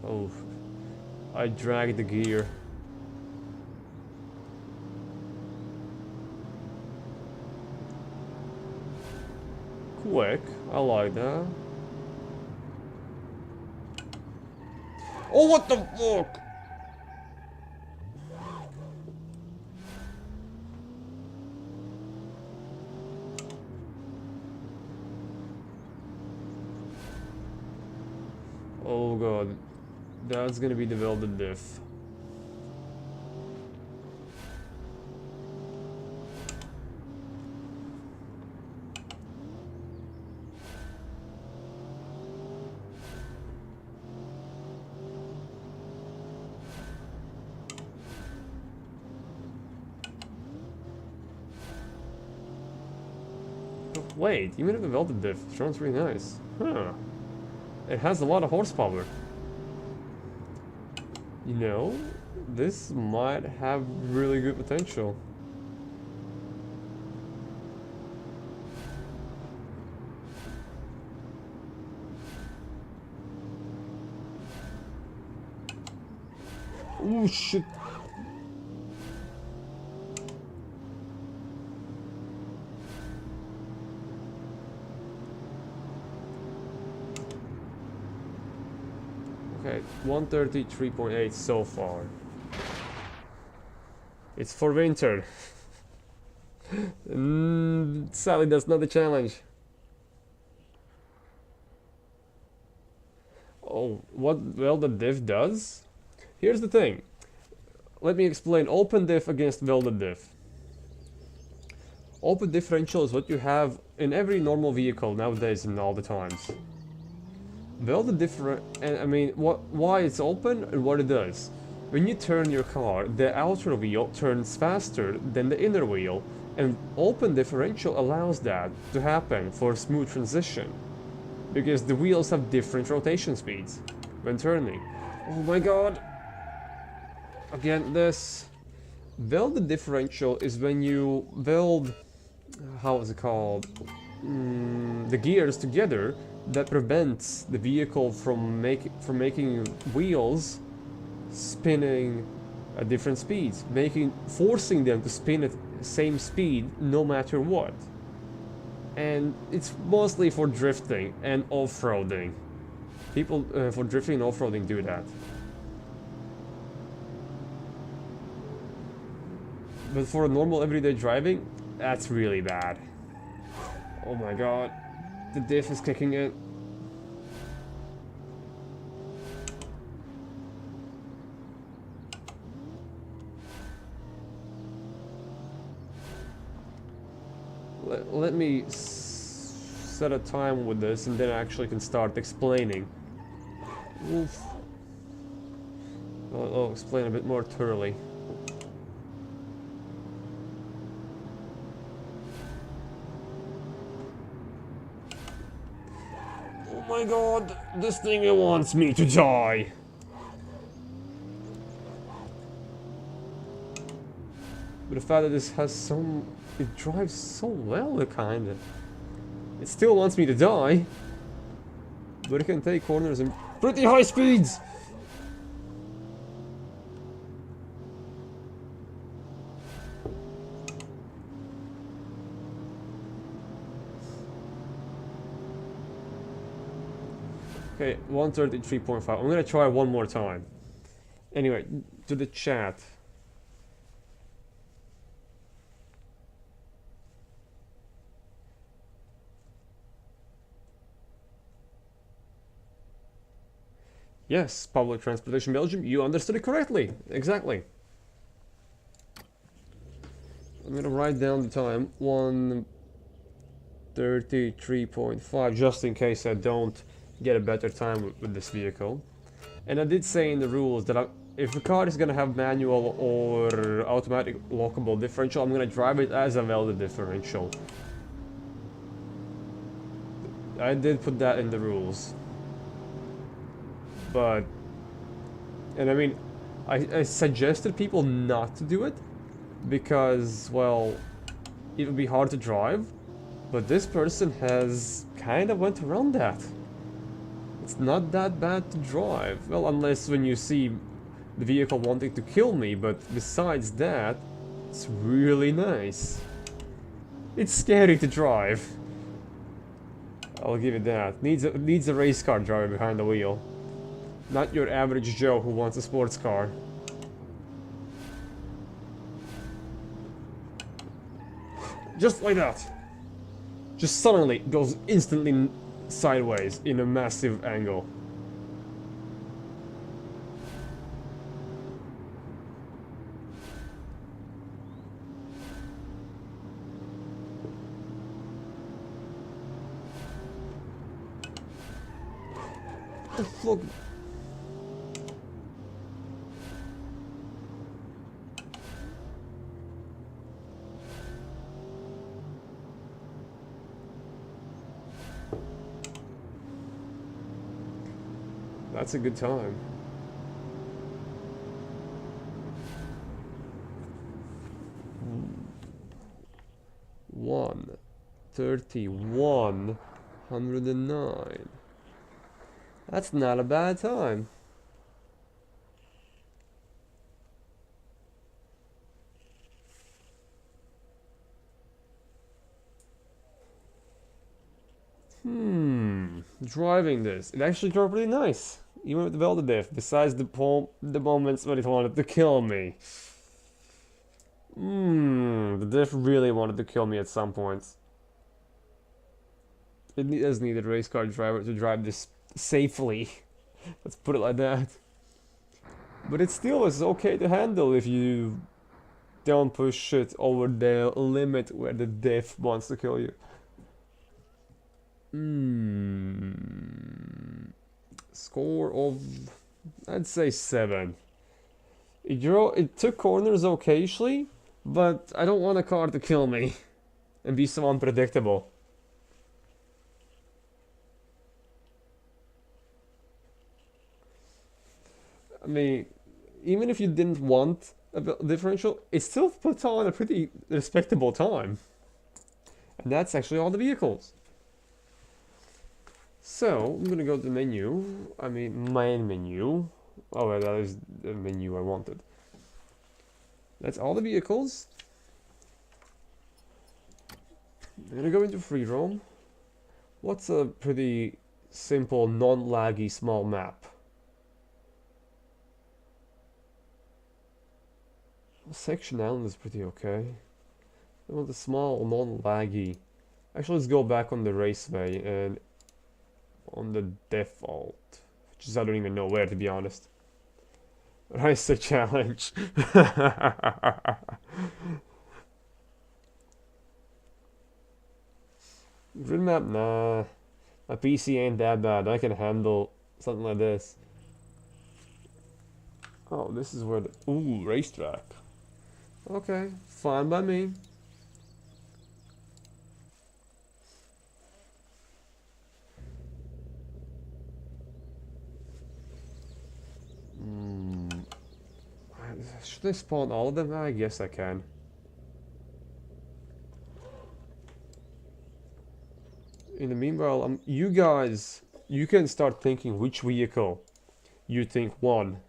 Oh, I dragged the gear. Quick, I like that. Oh, what the fuck? Oh god, that's gonna be the welded diff. Wait, even if the welded diff sounds really nice. Huh. It has a lot of horsepower. You know, this might have really good potential. Oh shit. Okay, 133.8 so far. It's for winter. Sadly, that's not the challenge. Oh, what welded diff does? Here's the thing. Let me explain open diff against welded diff. Open differential is what you have in every normal vehicle nowadays and all the times. Welded different, and I mean, why it's open and what it does. When you turn your car, the outer wheel turns faster than the inner wheel, and open differential allows that to happen for a smooth transition, because the wheels have different rotation speeds when turning. Oh my god! Again, this welded differential is when you weld, how is it called? the gears together that prevents the vehicle from making wheels spinning at different speeds, forcing them to spin at the same speed no matter what. And it's mostly for drifting and off-roading. People for drifting and off-roading do that. But for normal everyday driving, that's really bad. Oh my god, the diff is kicking in. Let me set a time with this and then I actually can start explaining. Oof. I'll explain a bit more thoroughly. Oh my god, this thing wants me to die. But the fact that this has some... It drives so well, kinda. It still wants me to die. But it can take corners in pretty high speeds! Okay, 133.5. I'm gonna try one more time. Anyway, to the chat. Yes, public transportation Belgium, you understood it correctly. Exactly. I'm gonna write down the time. 1:33.5, just in case I don't get a better time with this vehicle. And I did say in the rules that if the car is gonna have manual or automatic lockable differential, I'm gonna drive it as a welded differential. I did put that in the rules. But, and I mean, I suggested people not to do it because, well, it would be hard to drive, but this person has kind of went around that. It's not that bad to drive, well, unless when you see the vehicle wanting to kill me, but besides that, it's really nice. It's scary to drive. I'll give it that. Needs a race car driver behind the wheel. Not your average Joe who wants a sports car. Just like that. Just suddenly goes instantly sideways in a massive angle. Oh, fuck. That's a good time. One 3109. That's not a bad time. Driving this. It actually drove really nice. Even with the welded diff, besides the moments when it wanted to kill me. The diff really wanted to kill me at some points. It does need a race car driver to drive this safely. Let's put it like that. But it still is okay to handle if you don't push it over the limit where the diff wants to kill you. Score of, I'd say 7. It took corners occasionally, but I don't want a car to kill me and be so unpredictable. I mean, even if you didn't want a differential, it still puts on a pretty respectable time. And that's actually all the vehicles. So, I'm gonna go to the menu, main menu. Oh, well, that is the menu I wanted. That's all the vehicles. I'm gonna go into free roam. What's a pretty simple, non-laggy small map? Section Island is pretty okay. I want a small, non-laggy. Actually, let's go back on the raceway and on the default, which is I don't even know where, to be honest. Racer challenge. Grid map, nah. My PC ain't that bad. I can handle something like this. Oh, this is where the racetrack. Okay, fine by me. Should I spawn all of them? I guess I can. In the meanwhile, you guys, you can start thinking which vehicle you think won.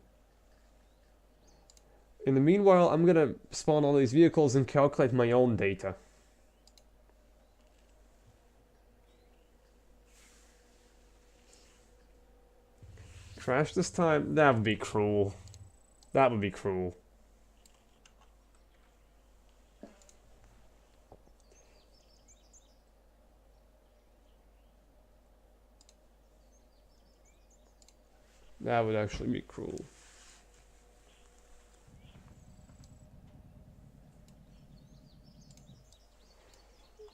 In the meanwhile, I'm gonna spawn all these vehicles and calculate my own data. Crash this time? That would be cruel. That would be cruel. That would actually be cruel.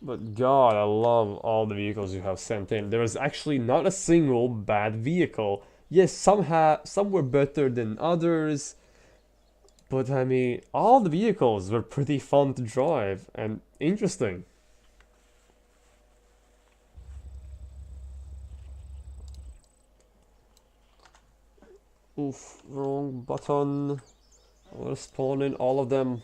But God, I love all the vehicles you have sent in. There is actually not a single bad vehicle. Yes, some were better than others. But I mean, all the vehicles were pretty fun to drive and interesting. Oof, wrong button. I want to spawn in all of them.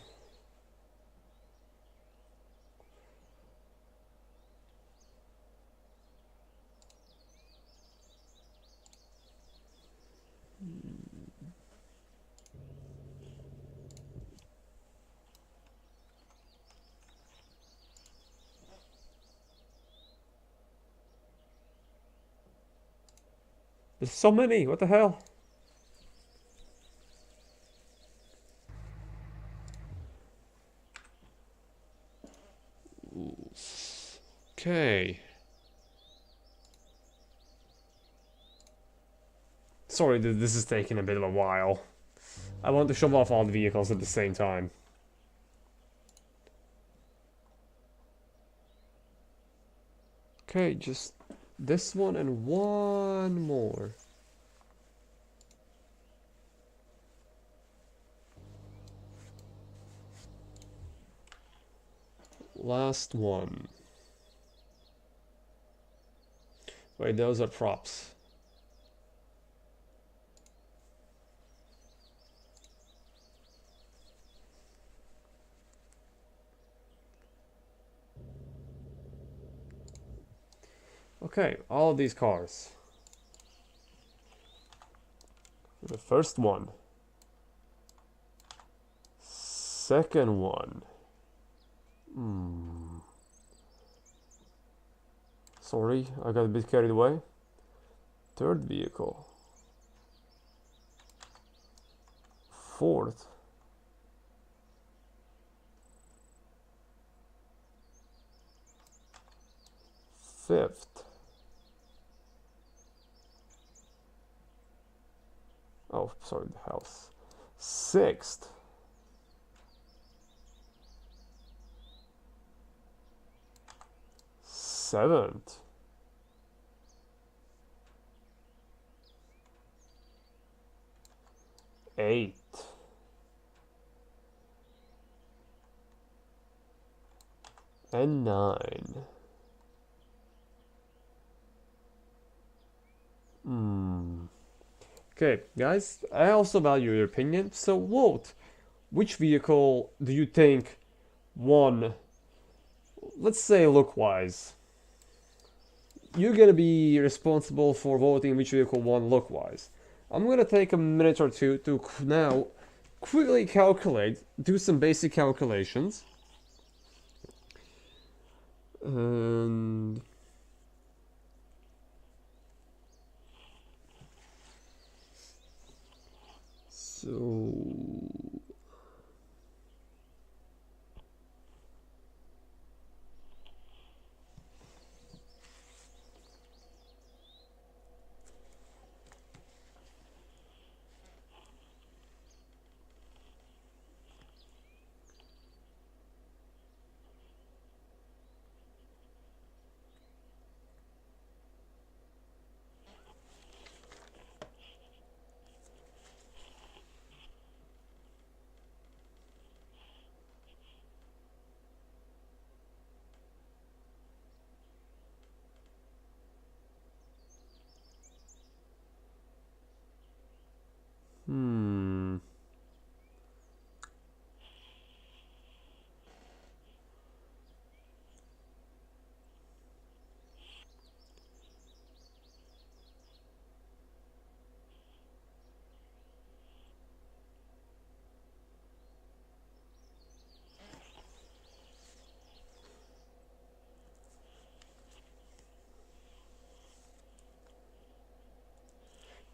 There's so many, what the hell? Okay. Sorry, this is taking a bit of a while. I want to show off all the vehicles at the same time. Okay, just this one and one more. Last one. Wait, those are props. Okay, all of these cars. The first one. Second one. Sorry, I got a bit carried away. Third vehicle. Fourth. Fifth. Oh, sorry, the house. Sixth. Seventh. Eighth. And 9. Okay, guys, I also value your opinion, so vote. Which vehicle do you think won let's say look-wise. You're gonna be responsible for voting which vehicle won look-wise. I'm gonna take a minute or two to now quickly calculate, do some basic calculations. And so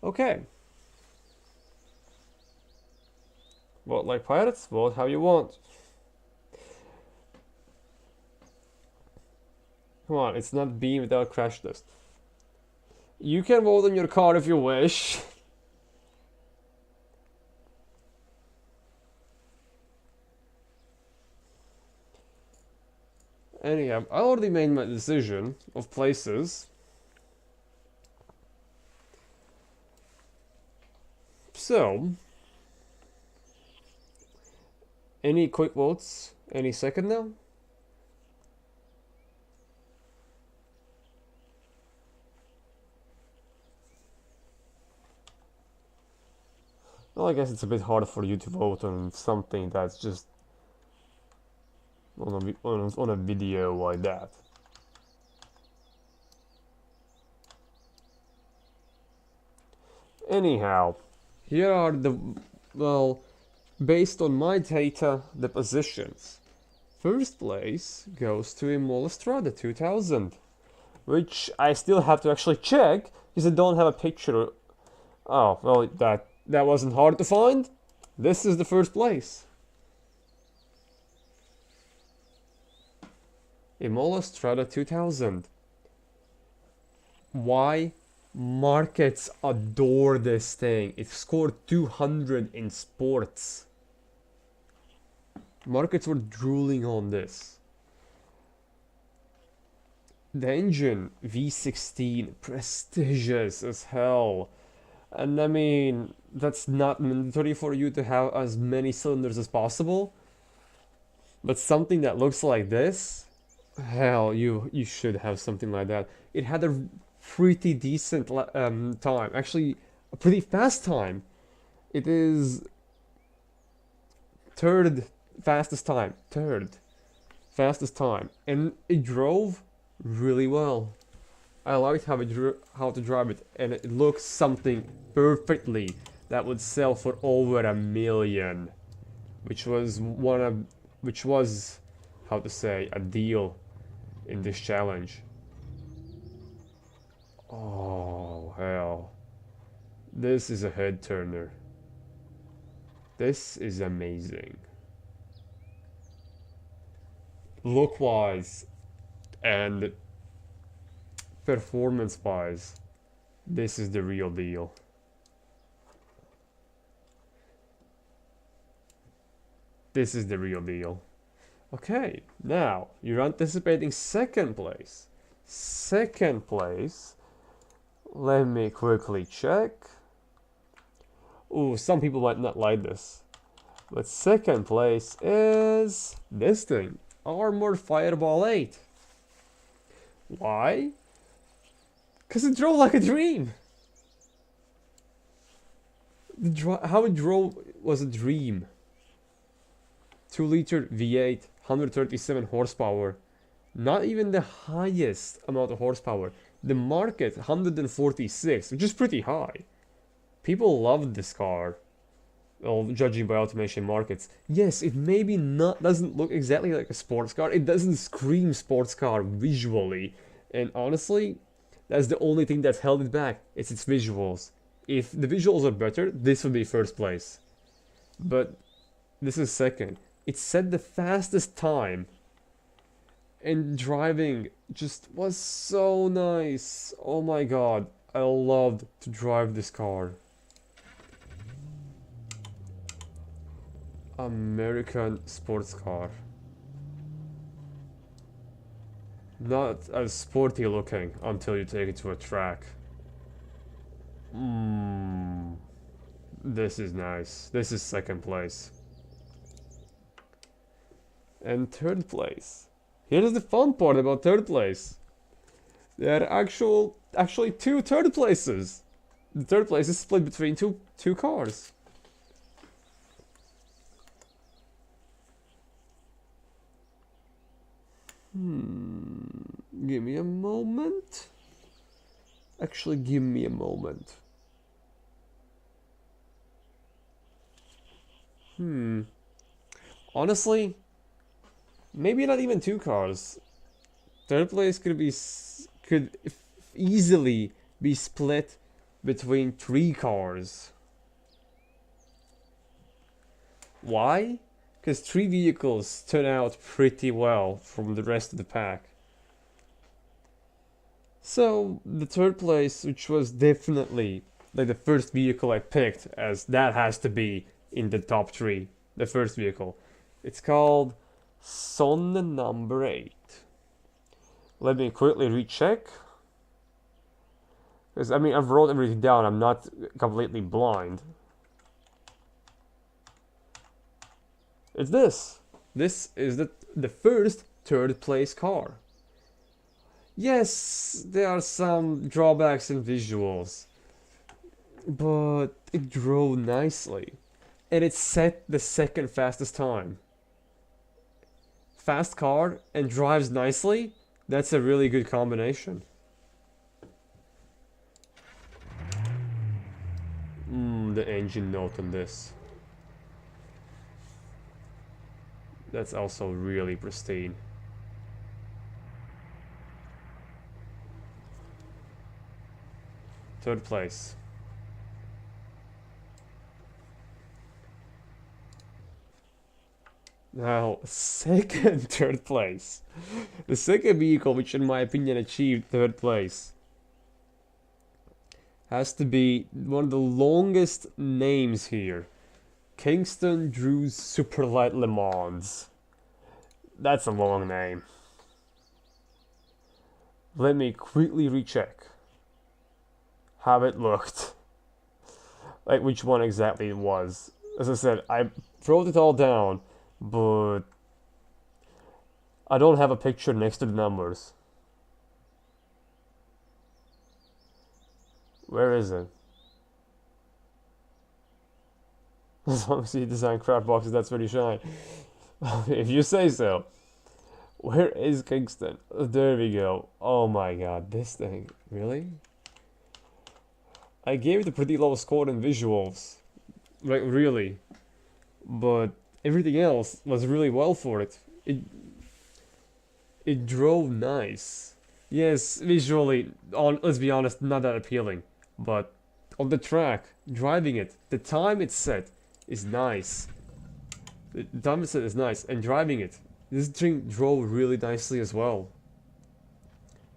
okay. Vote like pirates, vote how you want. Come on, it's not beam without crash test. You can vote on your car if you wish. Anyhow, I already made my decision of places. So, any quick votes? Any second now? Well, I guess it's a bit hard for you to vote on something that's just on a video like that. Anyhow, here are the, well, based on my data, the positions. First place goes to Imola 2000, which I still have to actually check because I don't have a picture. Oh, well, that wasn't hard to find. This is the first place. Imola 2000. Why? Markets adore this thing. It scored 200 in sports. Markets were drooling on this. The engine, V16, prestigious as hell. And I mean, that's not mandatory for you to have as many cylinders as possible. But something that looks like this, hell, you should have something like that. It had a pretty decent time. Actually, a pretty fast time. It is third fastest time. Third fastest time. And it drove really well. I liked how to drive it, and it looks something perfectly that would sell for over $1 million, which was how to say, a deal in this challenge. Oh hell, this is a head turner. This is amazing. Look wise and performance wise, this is the real deal. This is the real deal. Okay, now you're anticipating second place. Second place, let me quickly check. Ooh, some people might not like this, but second place is this thing, Armored Fireball 8. Why? Because it drove like a dream. How it drove was a dream. 2-liter V8, 137 horsepower, Not even the highest amount of horsepower. The market 146, which is pretty high. People love this car. Well, judging by automation markets. Yes, it maybe not doesn't look exactly like a sports car. It doesn't scream sports car visually. And honestly, that's the only thing that's held it back. It's its visuals. If the visuals are better, this would be first place. But this is second. It set the fastest time. And driving just was so nice. Oh my god. I loved to drive this car. American sports car. Not as sporty looking until you take it to a track. This is nice. This is second place. And third place. Here's the fun part about third place. There are actually two third places. The third place is split between two cars. Give me a moment. Actually, give me a moment. Honestly, maybe not even two cars. Third place could easily be split between three cars. Why? Because three vehicles stood out pretty well from the rest of the pack. So, the third place, which was definitely like the first vehicle I picked, as that has to be in the top three, the first vehicle. It's called Son number 8. Let me quickly recheck. Because, I mean, I've wrote everything down, I'm not completely blind. It's this. This is the first third place car. Yes, there are some drawbacks in visuals, but it drove nicely, and it set the second fastest time. Fast car and drives nicely, that's a really good combination. The engine note on this. That's also really pristine. Third place. Now, third place. The second vehicle, which in my opinion achieved third place, has to be one of the longest names here. Kingston Drew's Superlight Le Mans. That's a long name. Let me quickly recheck how it looked. Like which one exactly it was. As I said, I wrote it all down, but I don't have a picture next to the numbers. Where is it? As long as you design crap boxes, that's pretty shine. If you say so. Where is Kingston? There we go. Oh my god, this thing. Really? I gave it a pretty low score in visuals. Like, really. But everything else was really well for it. It drove nice. Yes, visually, let's be honest, not that appealing. But on the track, driving it, the time it's set is nice. The time it's set is nice, and driving it, this thing drove really nicely as well.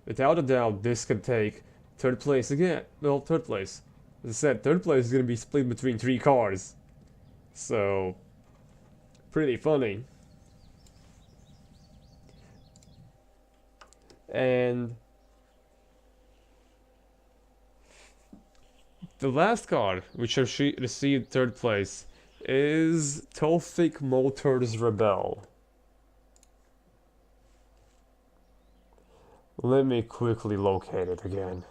Without a doubt, this could take third place again. Well, third place. As I said, third place is going to be split between three cars. So, pretty funny. And the last car, which received third place, is Tofik Motors Rebel. Let me quickly locate it again.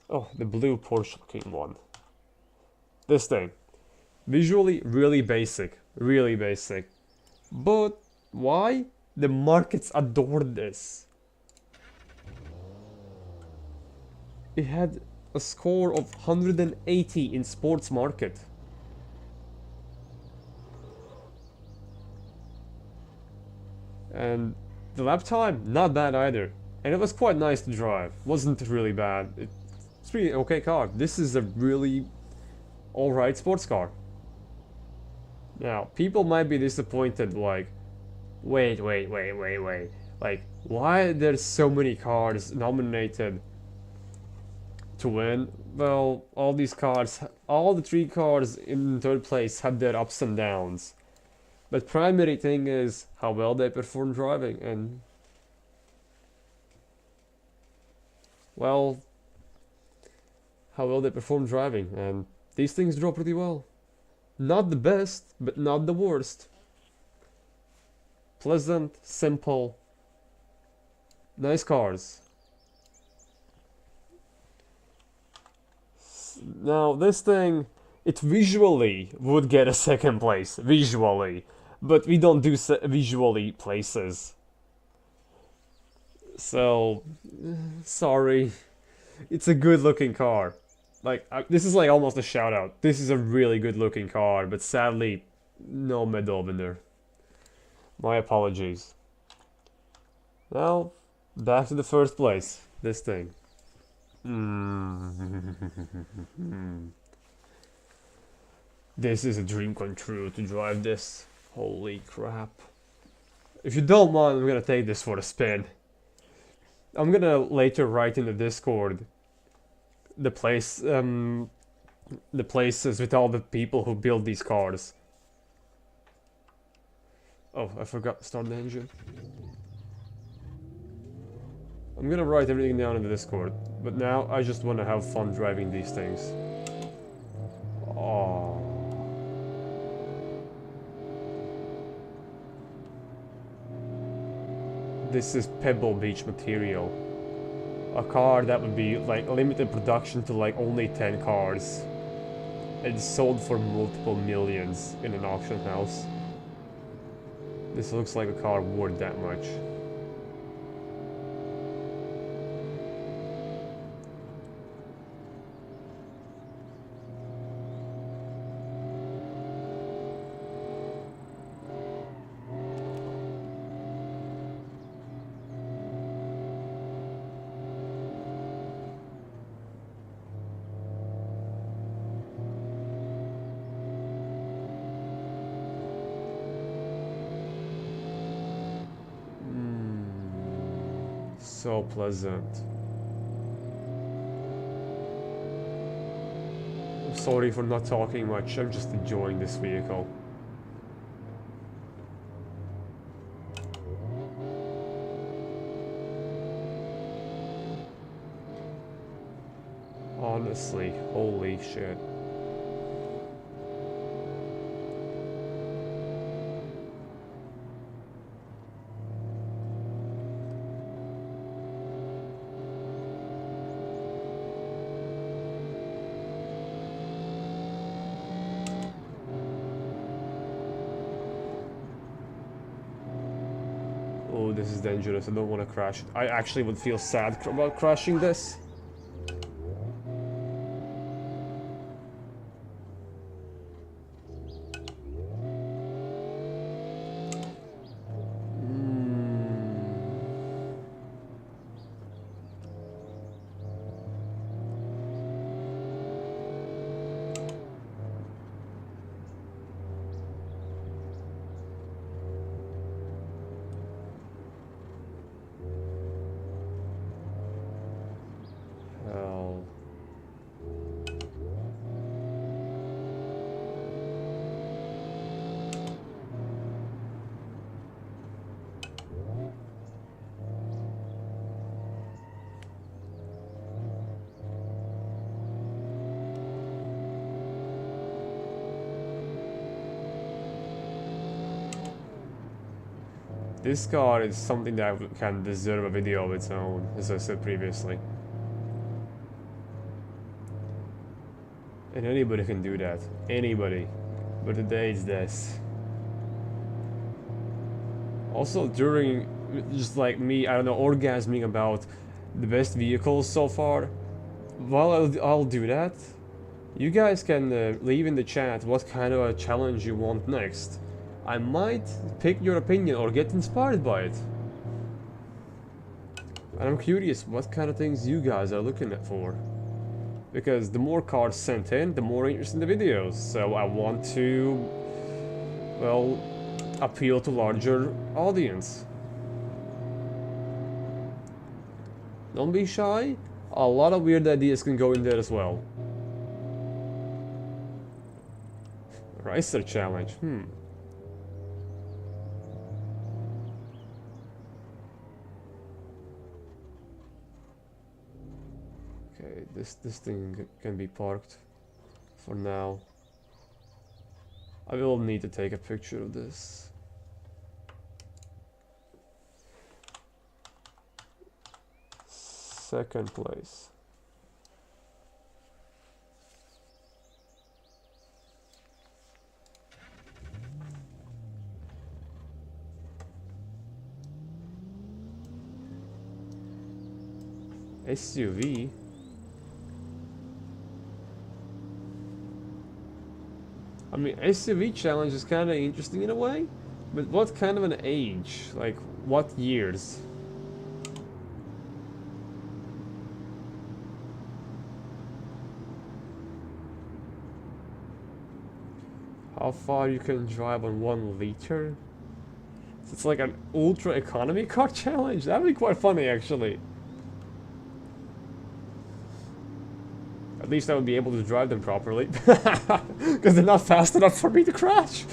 Oh, the blue Porsche looking one. This thing. Visually, really basic. Really basic. But why? The markets adored this. it had a score of 180 in sports market. And the lap time, not bad either. And it was quite nice to drive. Wasn't really bad. It's pretty okay car. This is a really alright sports car. Now, people might be disappointed, like, wait. Like, why are there so many cars nominated to win? Well, all these cars, all the 3 cars in third place had their ups and downs. But primary thing is how well they perform driving, and well, how well they perform driving, and these things draw pretty well. Not the best, but not the worst. Pleasant, simple, nice cars. Now this thing, it visually would get a second place, visually. But we don't do visually places. So, sorry. It's a good looking car. Like, this is like almost a shout out. This is a really good looking car, but sadly, no medal winner. My apologies. Now, back to the first place. This thing. This is a dream come true to drive this. Holy crap. If you don't mind, I'm gonna take this for a spin. I'm gonna later write in the Discord the places with all the people who build these cars. Oh, I forgot to start the engine. I'm gonna write everything down in the Discord, but now I just wanna have fun driving these things. Oh. This is Pebble Beach material. A car that would be like limited production to like only 10 cars. It's sold for multiple millions in an auction house. This looks like a car worth that much. So pleasant. I'm sorry for not talking much, I'm just enjoying this vehicle. Honestly, holy shit. Oh, this is dangerous. I don't want to crash it. I actually would feel sad about crashing this. Hell. This car is something that can deserve a video of its own, as I said previously. And anybody can do that. Anybody. But today it's this. Also, during, just like me, I don't know, orgasming about the best vehicles so far, while I'll do that, you guys can leave in the chat what kind of a challenge you want next. I might pick your opinion or get inspired by it. And I'm curious what kind of things you guys are looking at for. Because the more cards sent in, the more interest in the videos. So I want to, well, appeal to larger audience. Don't be shy. A lot of weird ideas can go in there as well. Ricer challenge. Okay, this thing can be parked for now. I will need to take a picture of this. Second place. SUV. I mean, SUV challenge is kind of interesting in a way, but what kind of an age? Like, what years? How far you can drive on 1 liter? So it's like an ultra economy car challenge? That'd be quite funny, actually. At least I would be able to drive them properly. Because they're not fast enough for me to crash.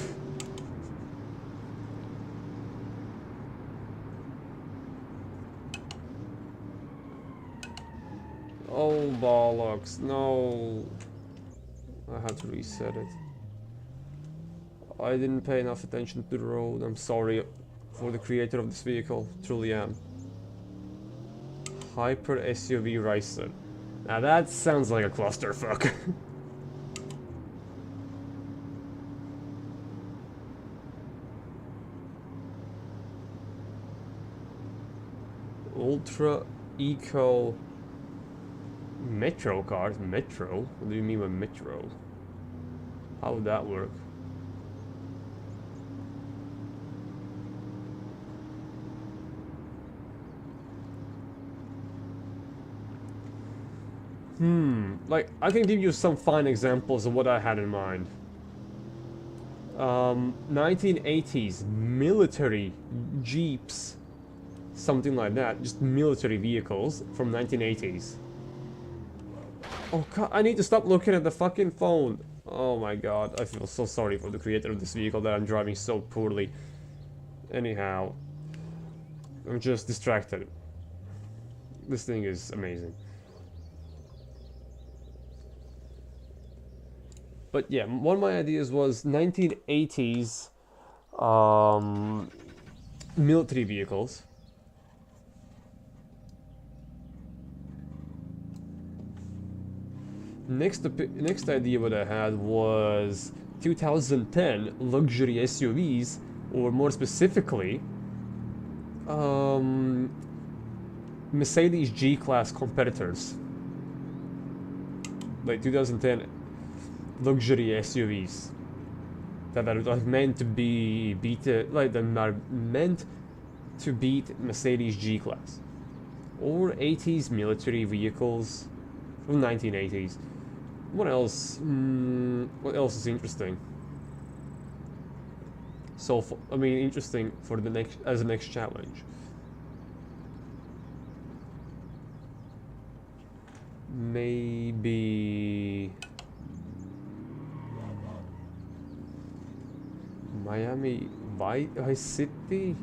Oh, bollocks. No. I had to reset it. I didn't pay enough attention to the road. I'm sorry for the creator of this vehicle. Truly am. Hyper SUV Ryzen. Now that sounds like a clusterfuck. Ultra Eco Metro cars? Metro? What do you mean by Metro? How would that work? Like, I can give you some fine examples of what I had in mind. 1980s military jeeps, something like that, just military vehicles from 1980s. Oh god, I need to stop looking at the fucking phone. Oh my god, I feel so sorry for the creator of this vehicle that I'm driving so poorly. Anyhow, I'm just distracted. This thing is amazing. But yeah, one of my ideas was 1980s military vehicles. Next idea what I had was 2010 luxury SUVs, or more specifically, Mercedes G-Class competitors. Like 2010 luxury SUVs that are meant to be meant to beat Mercedes G-Class, or 80s military vehicles from 1980s. What else? What else is interesting? So, interesting for the next challenge. Maybe Miami Vice City.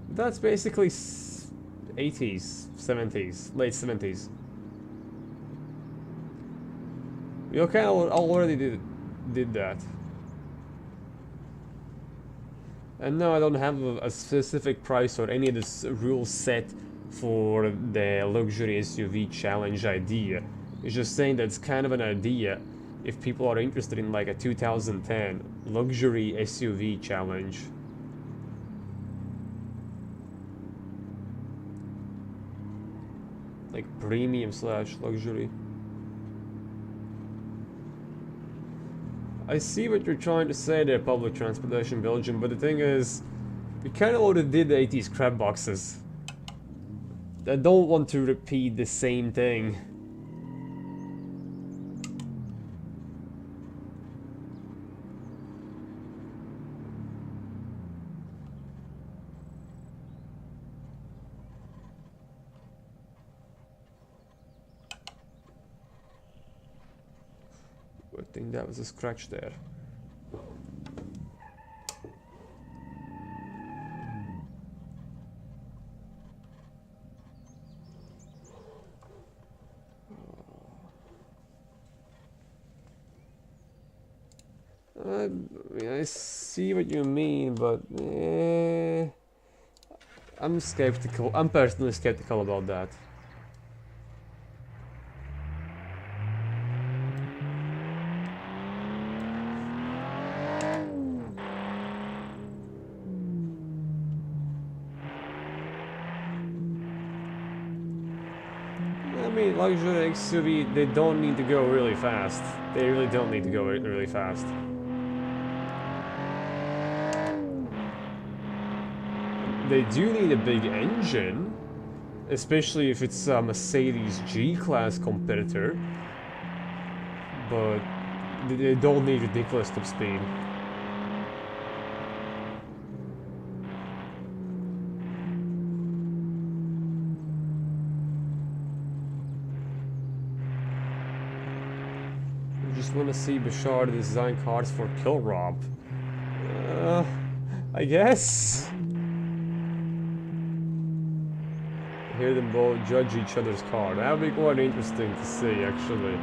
That's basically 80s, 70s, late 70s. We already did that. And no, I don't have a specific price or any of this rules set for the luxury SUV challenge idea. It's just saying that it's kind of an idea if people are interested in like a 2010 luxury SUV challenge. Premium slash luxury. I see what you're trying to say there, public transportation Belgium, but the thing is, we kind of already did the 80s crab boxes. I don't want to repeat the same thing. I think that was a scratch there. I mean, I see what you mean, but I'm skeptical. I'm personally skeptical about that. I mean, luxury XUV, they don't need to go really fast. They really don't need to go really fast. They do need a big engine, especially if it's a Mercedes G-Class competitor, but they don't need ridiculous top speed. I just want to see Bashar design cars for Kill Rob. I guess. Hear them both judge each other's car. That would be quite interesting to see, actually.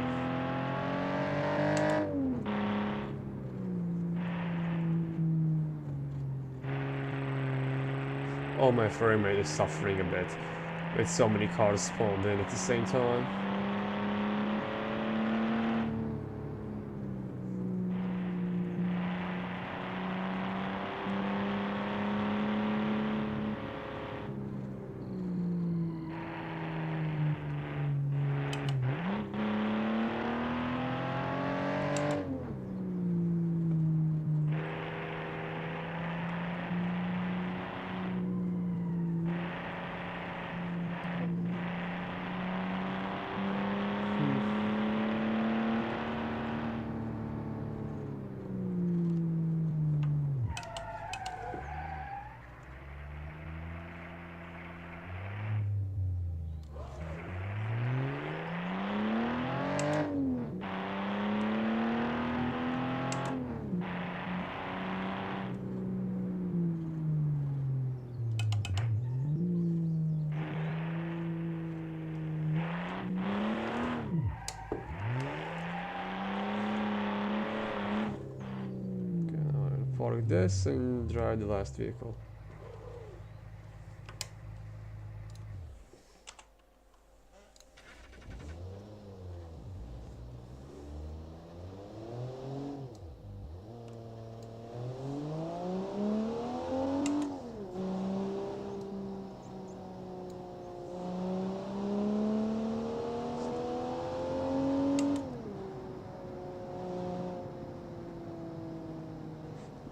Oh, my frame rate is suffering a bit with so many cars spawned in at the same time. Park this and drive the last vehicle.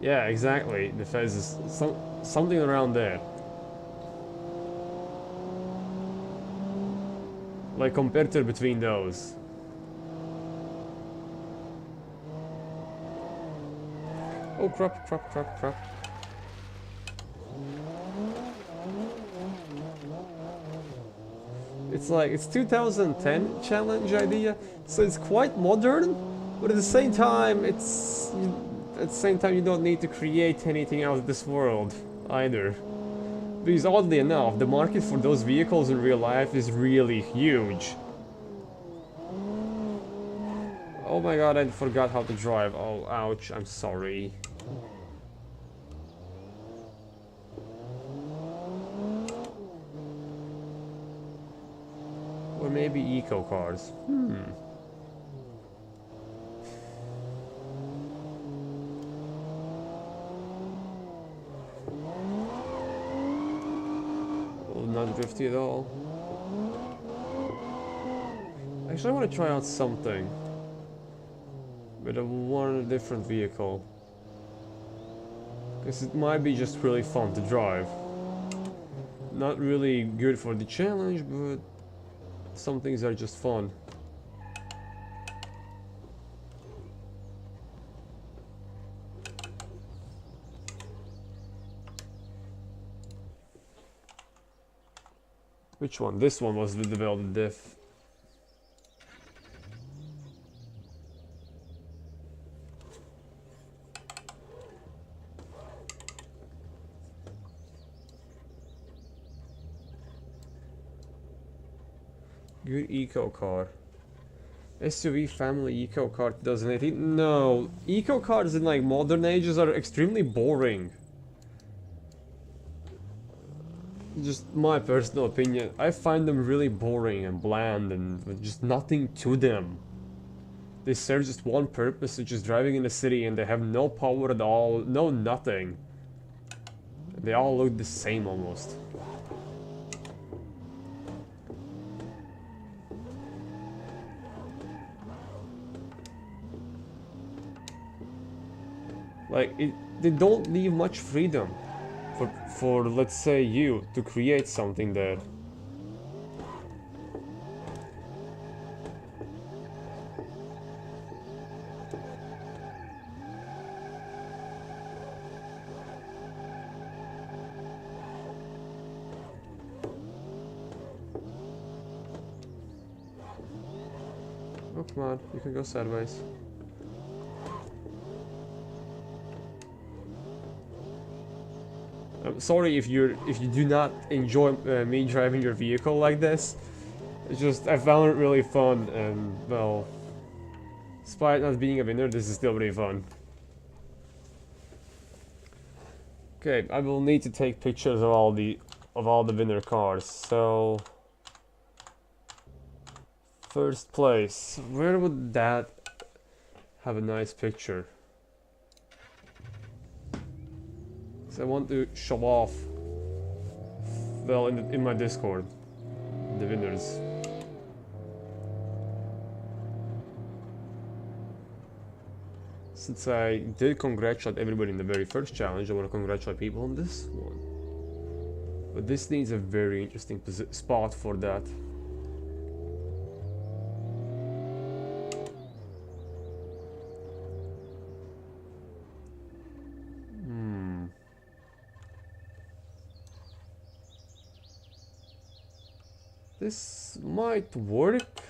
Yeah, exactly. The Fez is something around there. Like competitor between those. Oh crap, crap, crap, crap. It's like, it's 2010 challenge idea, so it's quite modern, but at the same time, you don't need to create anything out of this world either. Because oddly enough, the market for those vehicles in real life is really huge. Oh my god, I forgot how to drive. Oh, ouch, I'm sorry. Or maybe eco cars. Not drifty at all. Actually, I want to try out something with one different vehicle, because it might be just really fun to drive. Not really good for the challenge, but some things are just fun. Which one? This one was the developed diff. Good eco car. SUV family eco car 2018. No, eco cars in like modern ages are extremely boring. Just my personal opinion. I find them really boring and bland and with just nothing to them. They serve just one purpose, which is driving in the city, and they have no power at all, no nothing. They all look the same almost. Like, they don't leave much freedom for let's say you to create something there. Oh, come on, you can go sideways. I'm sorry if you do not enjoy me driving your vehicle like this. It's just I found it really fun, and well, despite not being a winner, this is still really fun. Okay, I will need to take pictures of all the winner cars. So first place, where would that have a nice picture? So I want to show off, well, in my Discord, the winners. Since I did congratulate everybody in the very first challenge, I want to congratulate people on this one. But this needs a very interesting spot for that. This might work.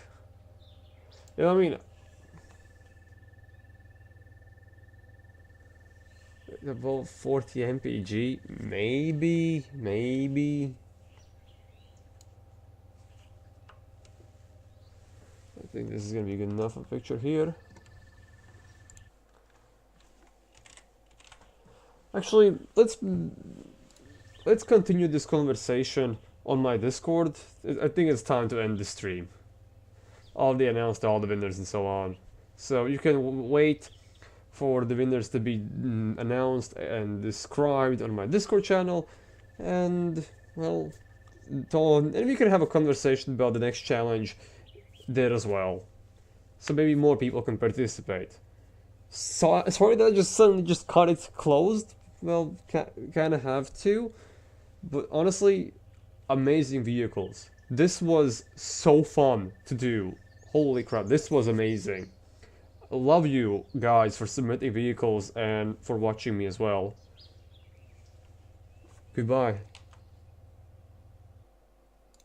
Yeah, I mean, above 40 mpg, maybe. I think this is gonna be good enough a picture here. Actually, let's continue this conversation on my Discord. I think it's time to end the stream. Already announced all the winners and so on. So you can wait for the winners to be announced and described on my Discord channel, and well, and we can have a conversation about the next challenge there as well. So maybe more people can participate. So sorry that I just suddenly just cut it closed. Well, kind of have to, but honestly, amazing vehicles. This was so fun to do. Holy crap, this was amazing. I love you guys for submitting vehicles and for watching me as well. Goodbye.